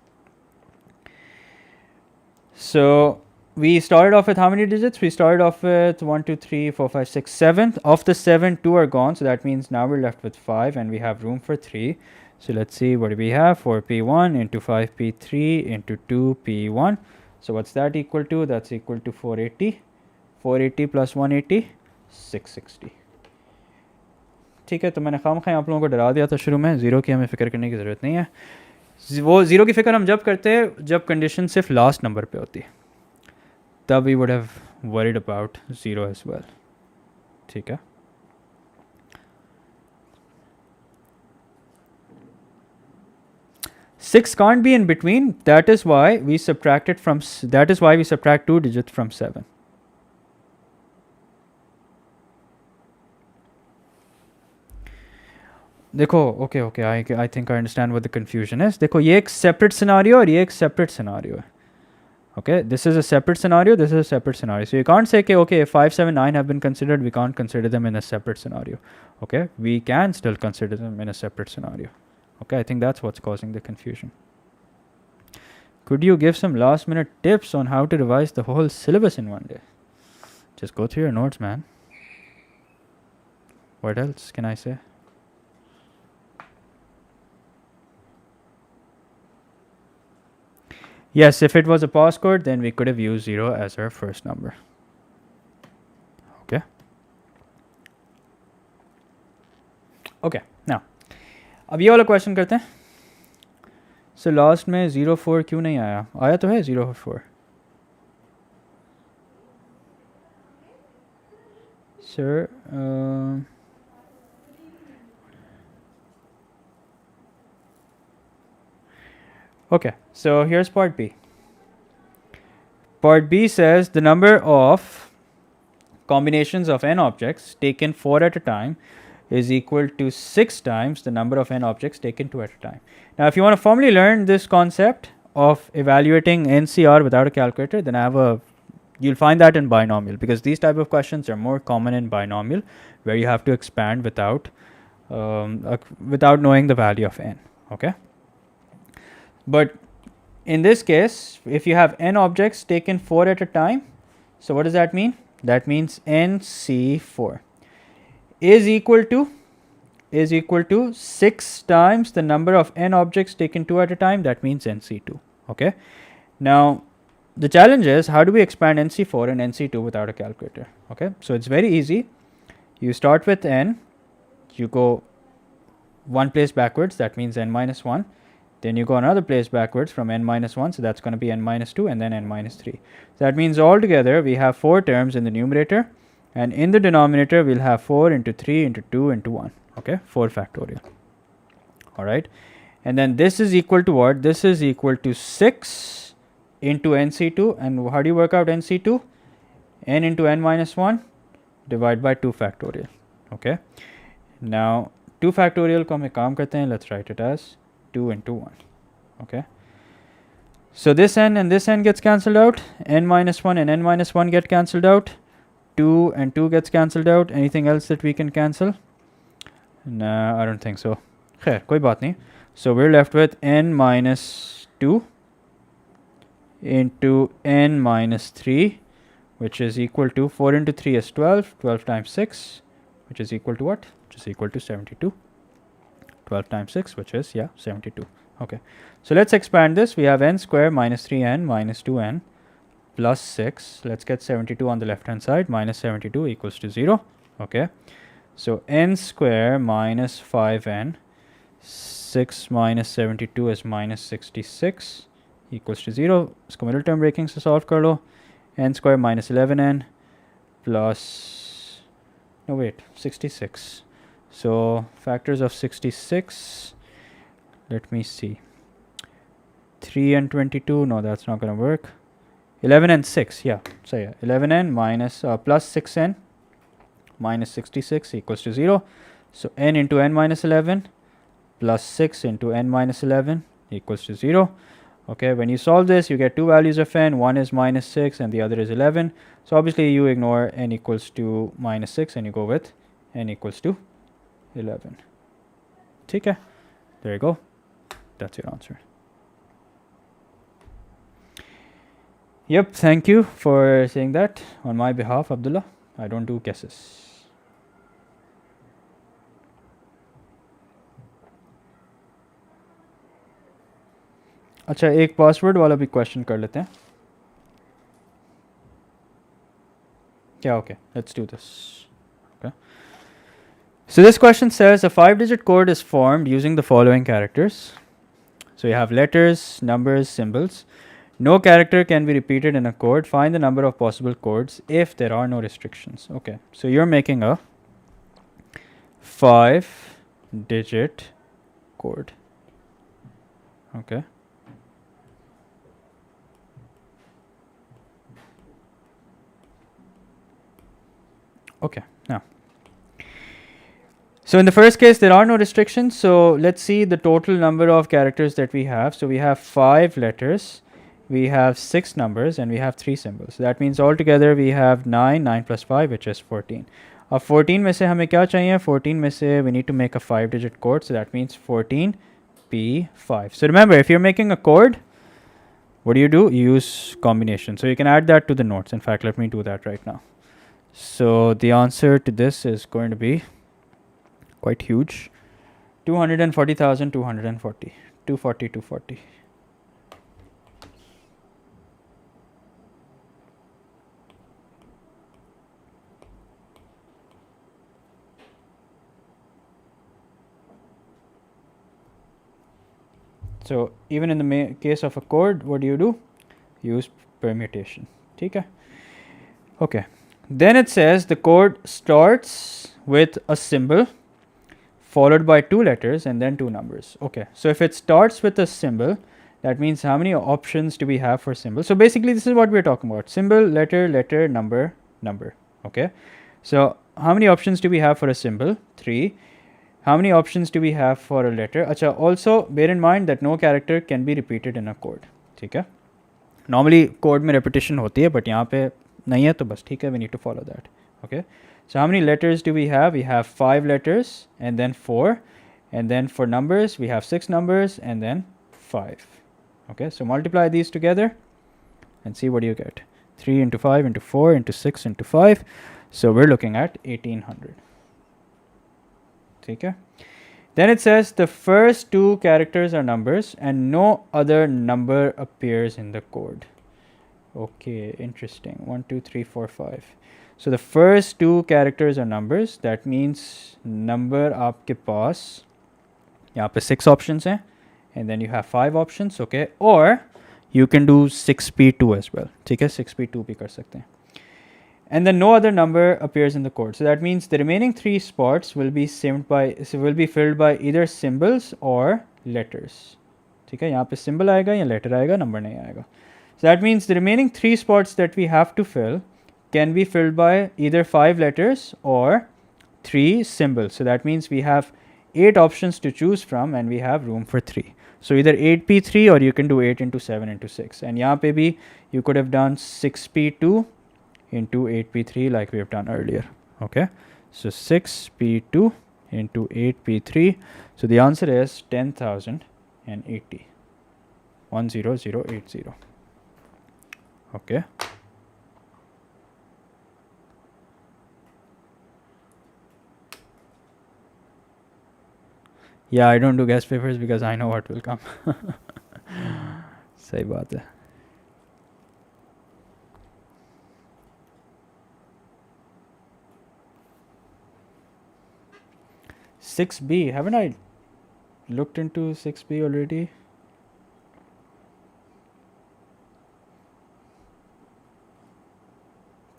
so we started off with how many digits? We started off with 1 2 3 4 5 6 7. Of the 7, 2 are gone, so that means now we're left with 5, and we have room for 3. So let's see, what do we have? 4p1 into 5p3 into 2p1. So what's that equal to? That's equal to 480. 480 plus 180, 660. ठीक है, तो मैंने खामखा आप लोगों को डरा दिया था शुरू में. ज़ीरो की हमें फ़िक्र करने की ज़रूरत नहीं है. वो ज़ीरो की फ़िक्र हम जब करते हैं जब कंडीशन सिर्फ लास्ट नंबर पे होती है, तब we would have worried about zero as well. ठीक है, Six can't be in between. That is why we subtract 2 digits from 7. देखो, okay, I think I understand what the confusion is. देखो, ये एक separate scenario और ये एक separate scenario है. Okay, this is a separate scenario, this is a separate scenario. So you can't say, okay, if 5, 7, 9 have been considered, we can't consider them in a separate scenario. Okay, we can still consider them in a separate scenario. Okay, I think that's what's causing the confusion. Could you give some last minute tips on how to revise the whole syllabus in one day? Just go through your notes, man. What else can I say? Yes, if it was a passcode, then we could have used 0 as our first number. Okay. Okay, now, अब ये वाला question करते हैं. So last में 04 क्यों नहीं आया? आया तो है 04. Sir, okay, so here's part B. Part B says the number of combinations of n objects taken 4 at a time is equal to 6 times the number of n objects taken 2 at a time. Now, if you want to formally learn this concept of evaluating NCR without a calculator, then you'll find that in binomial, because these type of questions are more common in binomial, where you have to expand without knowing the value of n. Okay. But in this case, if you have n objects taken 4 at a time, so what does that mean? That means NC4 is equal to 6 times the number of n objects taken 2 at a time. That means NC2. Okay. Now, the challenge is, how do we expand NC4 and NC2 without a calculator? Okay. So it's very easy. You start with n, you go one place backwards, that means n minus 1. Then you go another place backwards from n minus 1, so that's going to be n minus 2, and then n minus 3. So that means altogether we have 4 terms in the numerator, and in the denominator we'll have 4 into 3 into 2 into 1. Okay, 4 factorial. Alright, and then this is equal to what? This is equal to 6 into NC2, and how do you work out NC2? N into n minus 1 divided by 2 factorial. Okay, now 2 factorial ko hum ek kaam karte hain, let's write it as 2 into 1. Okay, so this n and this n gets cancelled out, n minus 1 and n minus 1 get cancelled out, 2 and 2 gets cancelled out. Anything else that we can cancel? No, I don't think so. Khair, koi baat nahi. So we're left with n minus 2 into n minus 3, which is equal to 4 into 3 is 12, 12 times 6, which is equal to what? Which is equal to 72. 12 times 6, which is, yeah, 72. Okay. So let's expand this. We have n square minus 3n minus 2n plus 6. Let's get 72 on the left hand side. Minus 72 equals to 0. Okay. So n square minus 5n, 6 minus 72 is minus 66 equals to 0. इसको middle term breaking से solve कर लो. N square minus 11n plus, no wait, 66. So factors of 66, let me see. 3 and 22, no, that's not going to work. 11 and 6, yeah. So yeah, 11n minus plus 6n minus 66 equals to 0. So n into n minus 11 plus 6 into n minus 11 equals to 0. Okay, when you solve this, you get two values of n. One is minus 6 and the other is 11. So obviously you ignore n equals to minus 6 and you go with n equals to 11. Okay, there you go. That's your answer. Yep, thank you for saying that on my behalf, Abdullah. I don't do guesses. अच्छा, एक password वाला भी question कर लेते हैं क्या? Okay, let's do this. Okay. So this question says a 5-digit code is formed using the following characters. So you have letters, numbers, symbols. No character can be repeated in a code. Find the number of possible codes if there are no restrictions. Okay, so you're making a 5-digit code. Okay. Okay, now. So in the first case, there are no restrictions. So let's see the total number of characters that we have. So we have 5 letters, we have 6 numbers, and we have 3 symbols. So that means altogether we have 9, 9 plus 5, which is 14. Of 14 में से हमें क्या चाहिए? 14 में से we need to make a 5-digit code. So that means 14P5. So remember, if you're making a code, what do? You use combination. So you can add that to the notes. In fact, let me do that right now. So the answer to this is going to be quite huge. 240,240. 240, 240. So even in the case of a code, what do? Use permutation. Okay. Okay. Then it says the code starts with a symbol followed by 2 letters and then 2 numbers. Okay, so if it starts with a symbol, that means how many options do we have for symbol? So basically this is what we're talking about. Symbol, letter, letter, number, number. Okay, so how many options do we have for a symbol? 3. How many options do we have for a letter? Acha, also bear in mind that no character can be repeated in a code. Okay, normally code में repetition होती है, but यहाँ पे नहीं है तो बस ठीक है, we need to follow that. Okay, so how many letters do we have? We have 5 letters and then 4, and then for numbers we have 6 numbers and then 5. Okay, so multiply these together and see what you get. 3 into 5 into 4 into 6 into 5. So we're looking at 1800. Okay, then it says the first 2 characters are numbers and no other number appears in the code. Okay, interesting. 1 2 3 4 5. So the first 2 characters are numbers. That means number आपके पास यहाँ पे 6 options हैं, and then you have 5 options. Okay, or you can do 6P2 as well. ठीक है, 6P2 भी कर सकते हैं. And then no other number appears in the code. So that means the remaining 3 spots will be filled by either symbols or letters. ठीक है, यहाँ पे symbol आएगा या letter आएगा, number नहीं आएगा. So that means the remaining 3 spots that we have to fill can be filled by either 5 letters or 3 symbols. So that means we have 8 options to choose from and we have room for 3. So either 8P3 or you can do 8 into 7 into 6. And यहाँ पे भी you could have done 6P2 into 8P3 like we have done earlier. Okay, so 6P2 into 8P3. So the answer is 10,080. 10080. Okay. Yeah, I don't do guest papers because I know what will come. सही बात है. Six B. Haven't I looked into 6B already?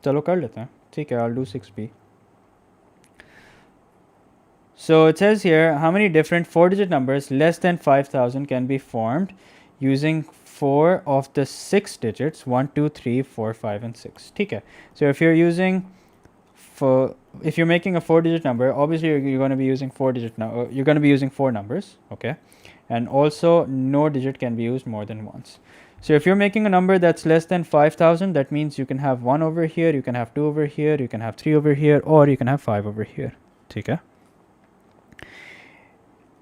चलो कर लेते हैं. ठीक है, I'll do 6B. So it says here, how many different 4-digit numbers less than 5,000 can be formed using 4 of the 6 digits 1, 2, 3, 4, 5, and 6. ठीक है. So if you're using if you're making a 4-digit number, obviously you're going to be using 4-digit you're going to be using 4 numbers, okay? And also no digit can be used more than once. So if you're making a number that's less than 5,000, that means you can have 1 over here, you can have 2 over here, you can have 3 over here, or you can have 5 over here. ठीक है.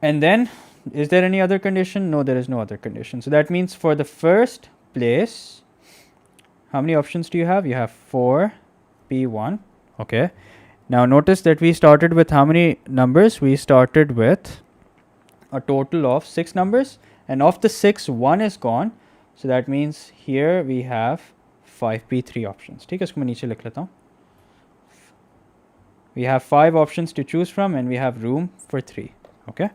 And then, is there any other condition? No, there is no other condition. So that means for the first place, how many options do you have? You have 4, P1. Okay. Now notice that we started with how many numbers? We started with a total of 6 numbers. And of the 6, 1 is gone. So that means here we have 5P3 options. ठीक है, इसको मैं नीचे लिख लेता हूँ. We have 5 options to choose from and we have room for 3. Okay.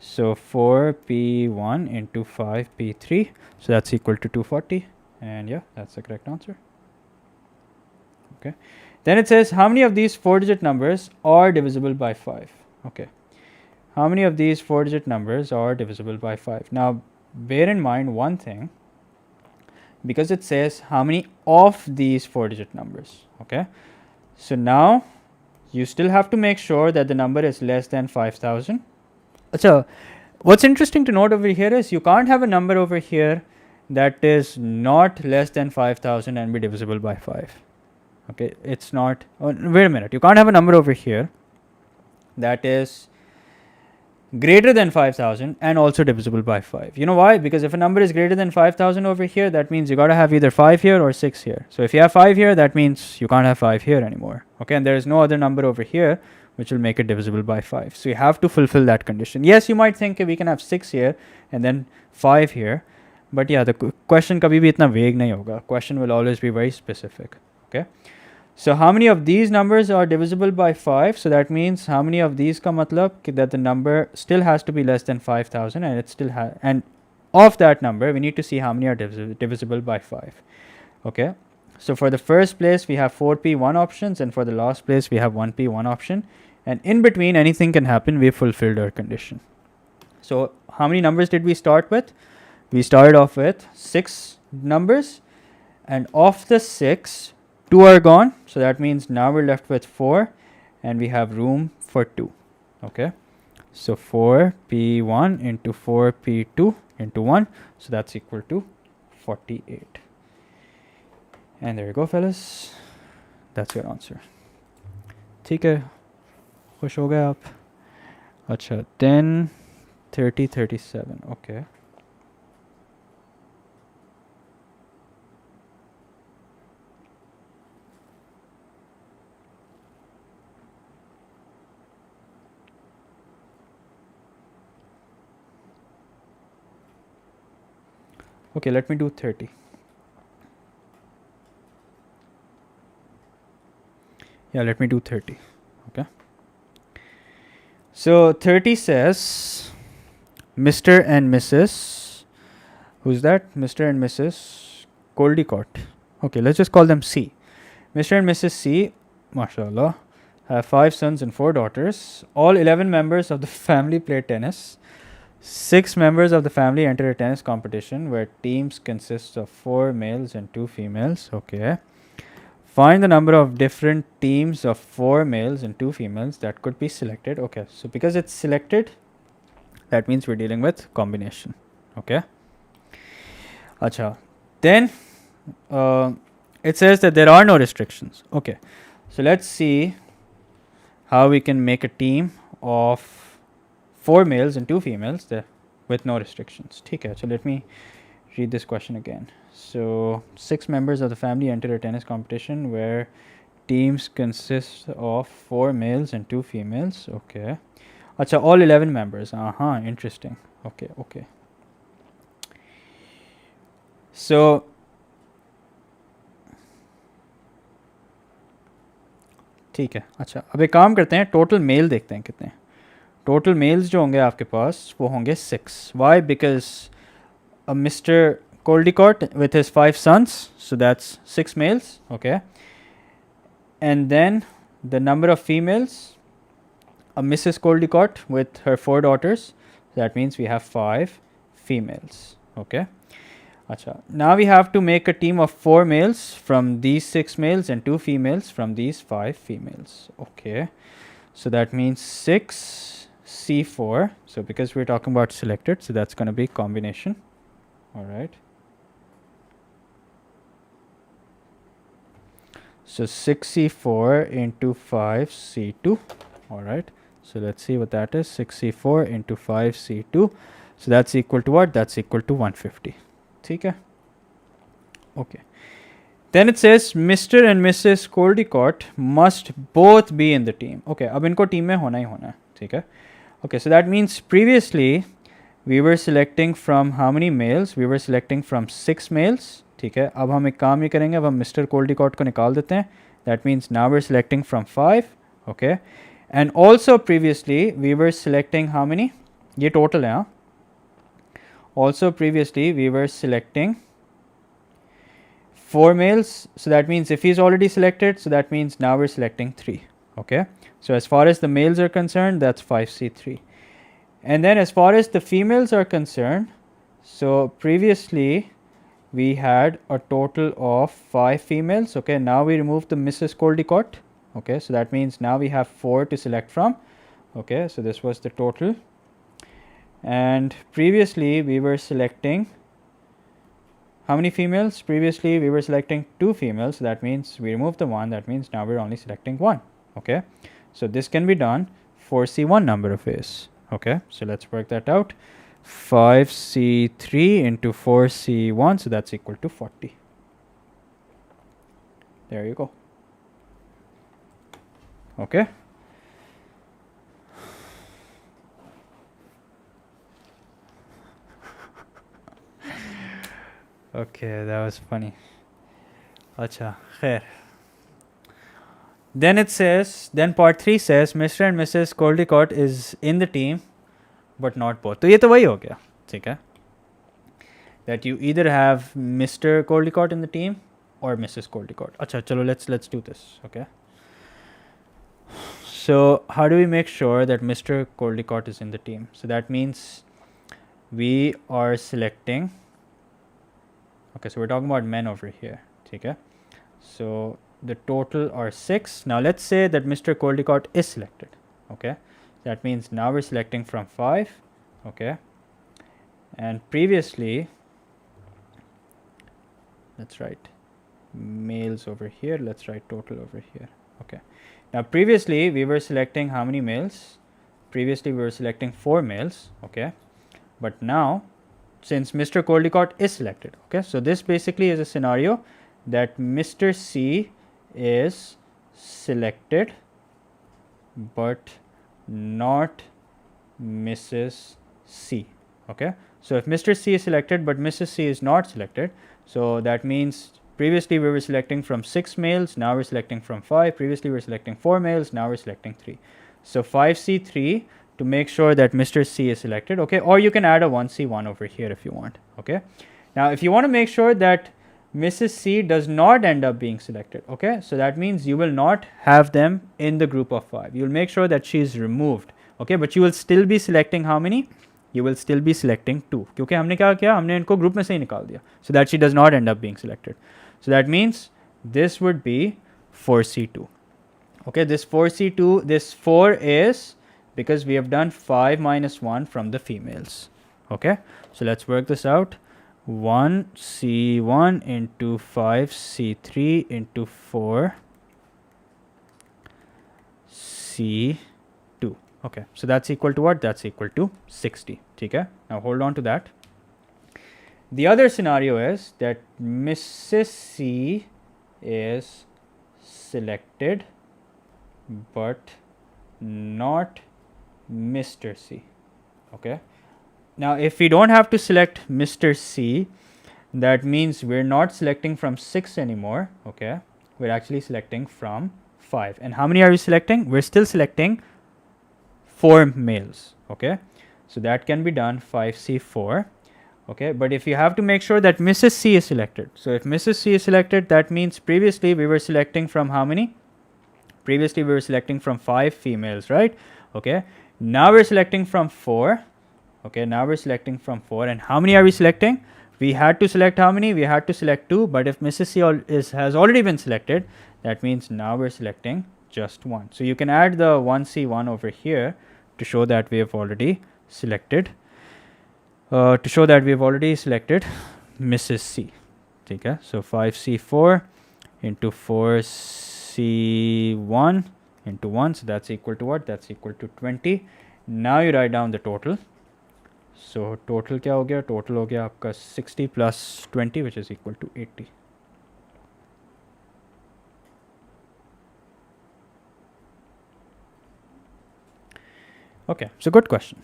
So 4P1 into 5P3. So that's equal to 240. And yeah, that's the correct answer. Okay. Then it says how many of these 4-digit numbers are divisible by 5? Okay. How many of these 4-digit numbers are divisible by 5? Now bear in mind one thing, because it says how many of these 4-digit numbers. Okay. So now you still have to make sure that the number is less than 5,000. So what's interesting to note over here is you can't have a number over here that is not less than 5,000 and be divisible by 5. Okay, it's not. Oh, wait a minute. You can't have a number over here that is greater than 5,000 and also divisible by 5. You know why? Because if a number is greater than 5,000 over here, that means you got to have either 5 here or 6 here. So if you have 5 here, that means you can't have 5 here anymore. Okay, and there is no other number over here which will make it divisible by 5. So you have to fulfill that condition. Yes, you might think we can have 6 here and then 5 here. But yeah, the question kabhi bhi itna vague nahi hoga. Question will always be very specific. Okay. So how many of these numbers are divisible by 5? So that means how many of these ka matlab that the number still has to be less than 5,000 and it still has, and of that number we need to see how many are divisible by 5. Okay. So for the first place we have 4P1 options and for the last place we have 1P1 option, and in between anything can happen. We fulfilled our condition. So how many numbers did we start with? We started off with 6 numbers, and of the 6, 2 are gone. So that means now we're left with 4 and we have room for 2. Okay. So 4P1 into 4P2 into 1. So that's equal to 48. And there you go, fellas. That's your answer. ठीक है, खुश हो गए आप? अच्छा, 10, 30, 37. Okay. Okay, let me do 30. Yeah, let me do 30. Okay. So 30 says Mr. and Mrs. Who's that? Mr. and Mrs. Coldicott. Okay, let's just call them C. Mr. and Mrs. C, mashallah, have 5 sons and 4 daughters. All 11 members of the family play tennis. 6 members of the family enter a tennis competition where teams consist of 4 males and 2 females. Okay. Find the number of different teams of 4 males and 2 females that could be selected. Okay, so because it's selected, that means we're dealing with combination. Okay. Acha. Then it says that there are no restrictions. Okay, so let's see how we can make a team of 4 males and 2 females with no restrictions. Okay, so let me read this question again. So 6 members of the family enter a tennis competition where teams consist of 4 males and 2 females. Okay. Acha, all 11 members. Interesting. Okay. So ठीक है. अच्छा, अब एक काम करते हैं, total mail देखते हैं कितने. टोटल मेल्स जो होंगे आपके पास वो होंगे 6. Why? Because mister Coldicott with his 5 sons, so that's 6 males, okay. And then the number of females, Mrs. Coldicott with her 4 daughters, so that means we have 5 females, okay. Acha. Now we have to make a team of 4 males from these 6 males and 2 females from these 5 females, okay. So that means 6C4, so because we're talking about selected, so that's going to be combination, all right. So 6C4 into 5C2, all right. So let's see what that is. 6C4 into 5C2. So that's equal to what? That's equal to 150. Okay. Okay. Then it says Mr. and Mrs. Coldicott must both be in the team. Okay. अब इनको team में होना ही होना है. ठीक है. Okay. So that means previously we were selecting from how many males? We were selecting from 6 males. ठीक है. अब हम एक काम ही करेंगे, अब हम मिस्टर कोल्डिकॉट को निकाल देते हैं. That means now we're selecting from 5, okay. And also previously we were selecting how many? ये total है. Also previously we were selecting 4 males, so that means if he's already selected, so that means now we're selecting 3, okay. So as far as the males are concerned, that's 5C3. And then as far as the females are concerned, so previously we had a total of 5 females, okay. Now we remove the Mrs. Coldicott, okay. So that means now we have 4 to select from, okay. So this was the total, and previously we were selecting how many females? Previously we were selecting 2 females, so that means we remove the 1, that means now we're only selecting 1, okay. So this can be done for C1 number of ways, okay. So let's work that out. 5C3 into 4C1, so that's equal to 40. There you go. Okay. Okay, that was funny. Acha, khair. Then it says, then part 3 says Mr. and Mrs. Coldicott is in the team but not both. तो ये तो वही हो गया, ठीक है. That you either have Mr. Coldicott in the team or Mrs. Coldicott. अच्छा, चलो let's do this, okay. So how do we make sure that Mr. Coldicott is in the team? So that means we are selecting. Okay, so we're talking about men over here, ठीक है. So the total are 6. Now let's say that Mr. Coldicott is selected, okay. That means now we're selecting from 5, okay. And previously, let's write males over here, let's write total over here, okay. Now previously we were selecting how many males? Previously we were selecting 4 males, okay. But now since Mr. Coldicott is selected, okay, so this basically is a scenario that Mr. C is selected but not Mrs. C, okay. So if Mr. C is selected but Mrs. C is not selected, so that means previously we were selecting from 6 males, now we're selecting from 5. Previously we were selecting 4 males, now we're selecting 3. So 5C3 to make sure that Mr. C is selected, okay. Or you can add a 1C1 over here if you want, okay. Now if you want to make sure that Mrs. C does not end up being selected, okay, so that means you will not have them in the group of 5. You will make sure that she is removed, okay, but you will still be selecting how many? You will still be selecting 2, क्योंकि हमने क्या किया, हमने इनको group में से ही निकाल दिया, so that she does not end up being selected. So that means this would be 4C2, okay. This 4C2, this 4 is because we have done 5 minus 1 from the females, okay. So let's work this out. 1C1 into 5C3 into 4C2. Okay, so that's equal to what? That's equal to 60. Okay, now hold on to that. The other scenario is that Mrs. C is selected but not Mr. C. Okay. Now, if we don't have to select Mr. C, that means we're not selecting from 6 anymore. Okay. We're actually selecting from 5. And how many are we selecting? We're still selecting 4 males. Okay. So that can be done 5C4. Okay. But if you have to make sure that Mrs. C is selected. So if Mrs. C is selected, that means previously we were selecting from how many? Previously we were selecting from 5 females, right? Okay. Now we're selecting from 4. Okay. Now we're selecting from 4. And how many are we selecting? We had to select how many? We had to select 2. But if Mrs. C has already been selected, that means now we're selecting just 1. So you can add the 1C1 over here to show that we have already selected. Mrs. C. Okay. So 5C4 into 4C1 into 1. So that's equal to what? That's equal to 20. Now you write down the total. So total क्या हो गया? Total हो गया आपका 60 plus 20, which is equal to 80. Okay, so good question.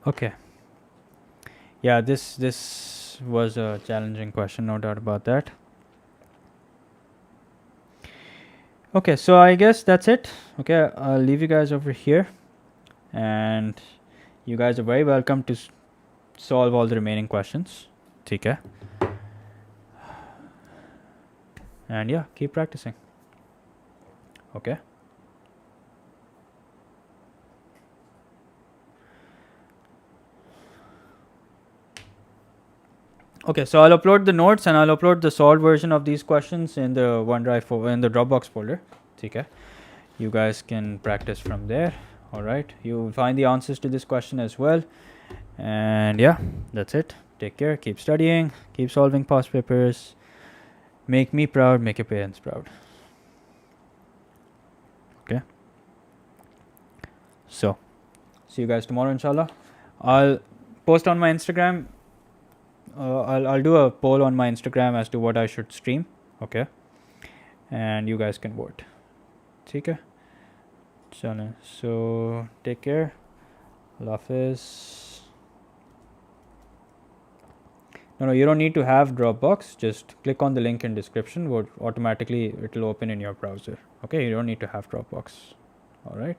Okay. Yeah, this was a challenging question, no doubt about that. Okay, so I guess that's it. Okay, I'll leave you guys over here, and you guys are very welcome to solve all the remaining questions. Okay. And yeah, keep practicing. Okay. Okay, so I'll upload the notes and I'll upload the solved version of these questions in the OneDrive in the Dropbox folder. Okay, you guys can practice from there. All right, you will find the answers to this question as well. And yeah, that's it. Take care. Keep studying. Keep solving past papers. Make me proud. Make your parents proud. Okay. So, see you guys tomorrow, inshallah. I'll post on my Instagram. I'll do a poll on my Instagram as to what I should stream. Okay. And you guys can vote. Okay. So take care. Allah Hafiz. No, you don't need to have Dropbox. Just click on the link in description. Automatically it will open in your browser. Okay. You don't need to have Dropbox. All right.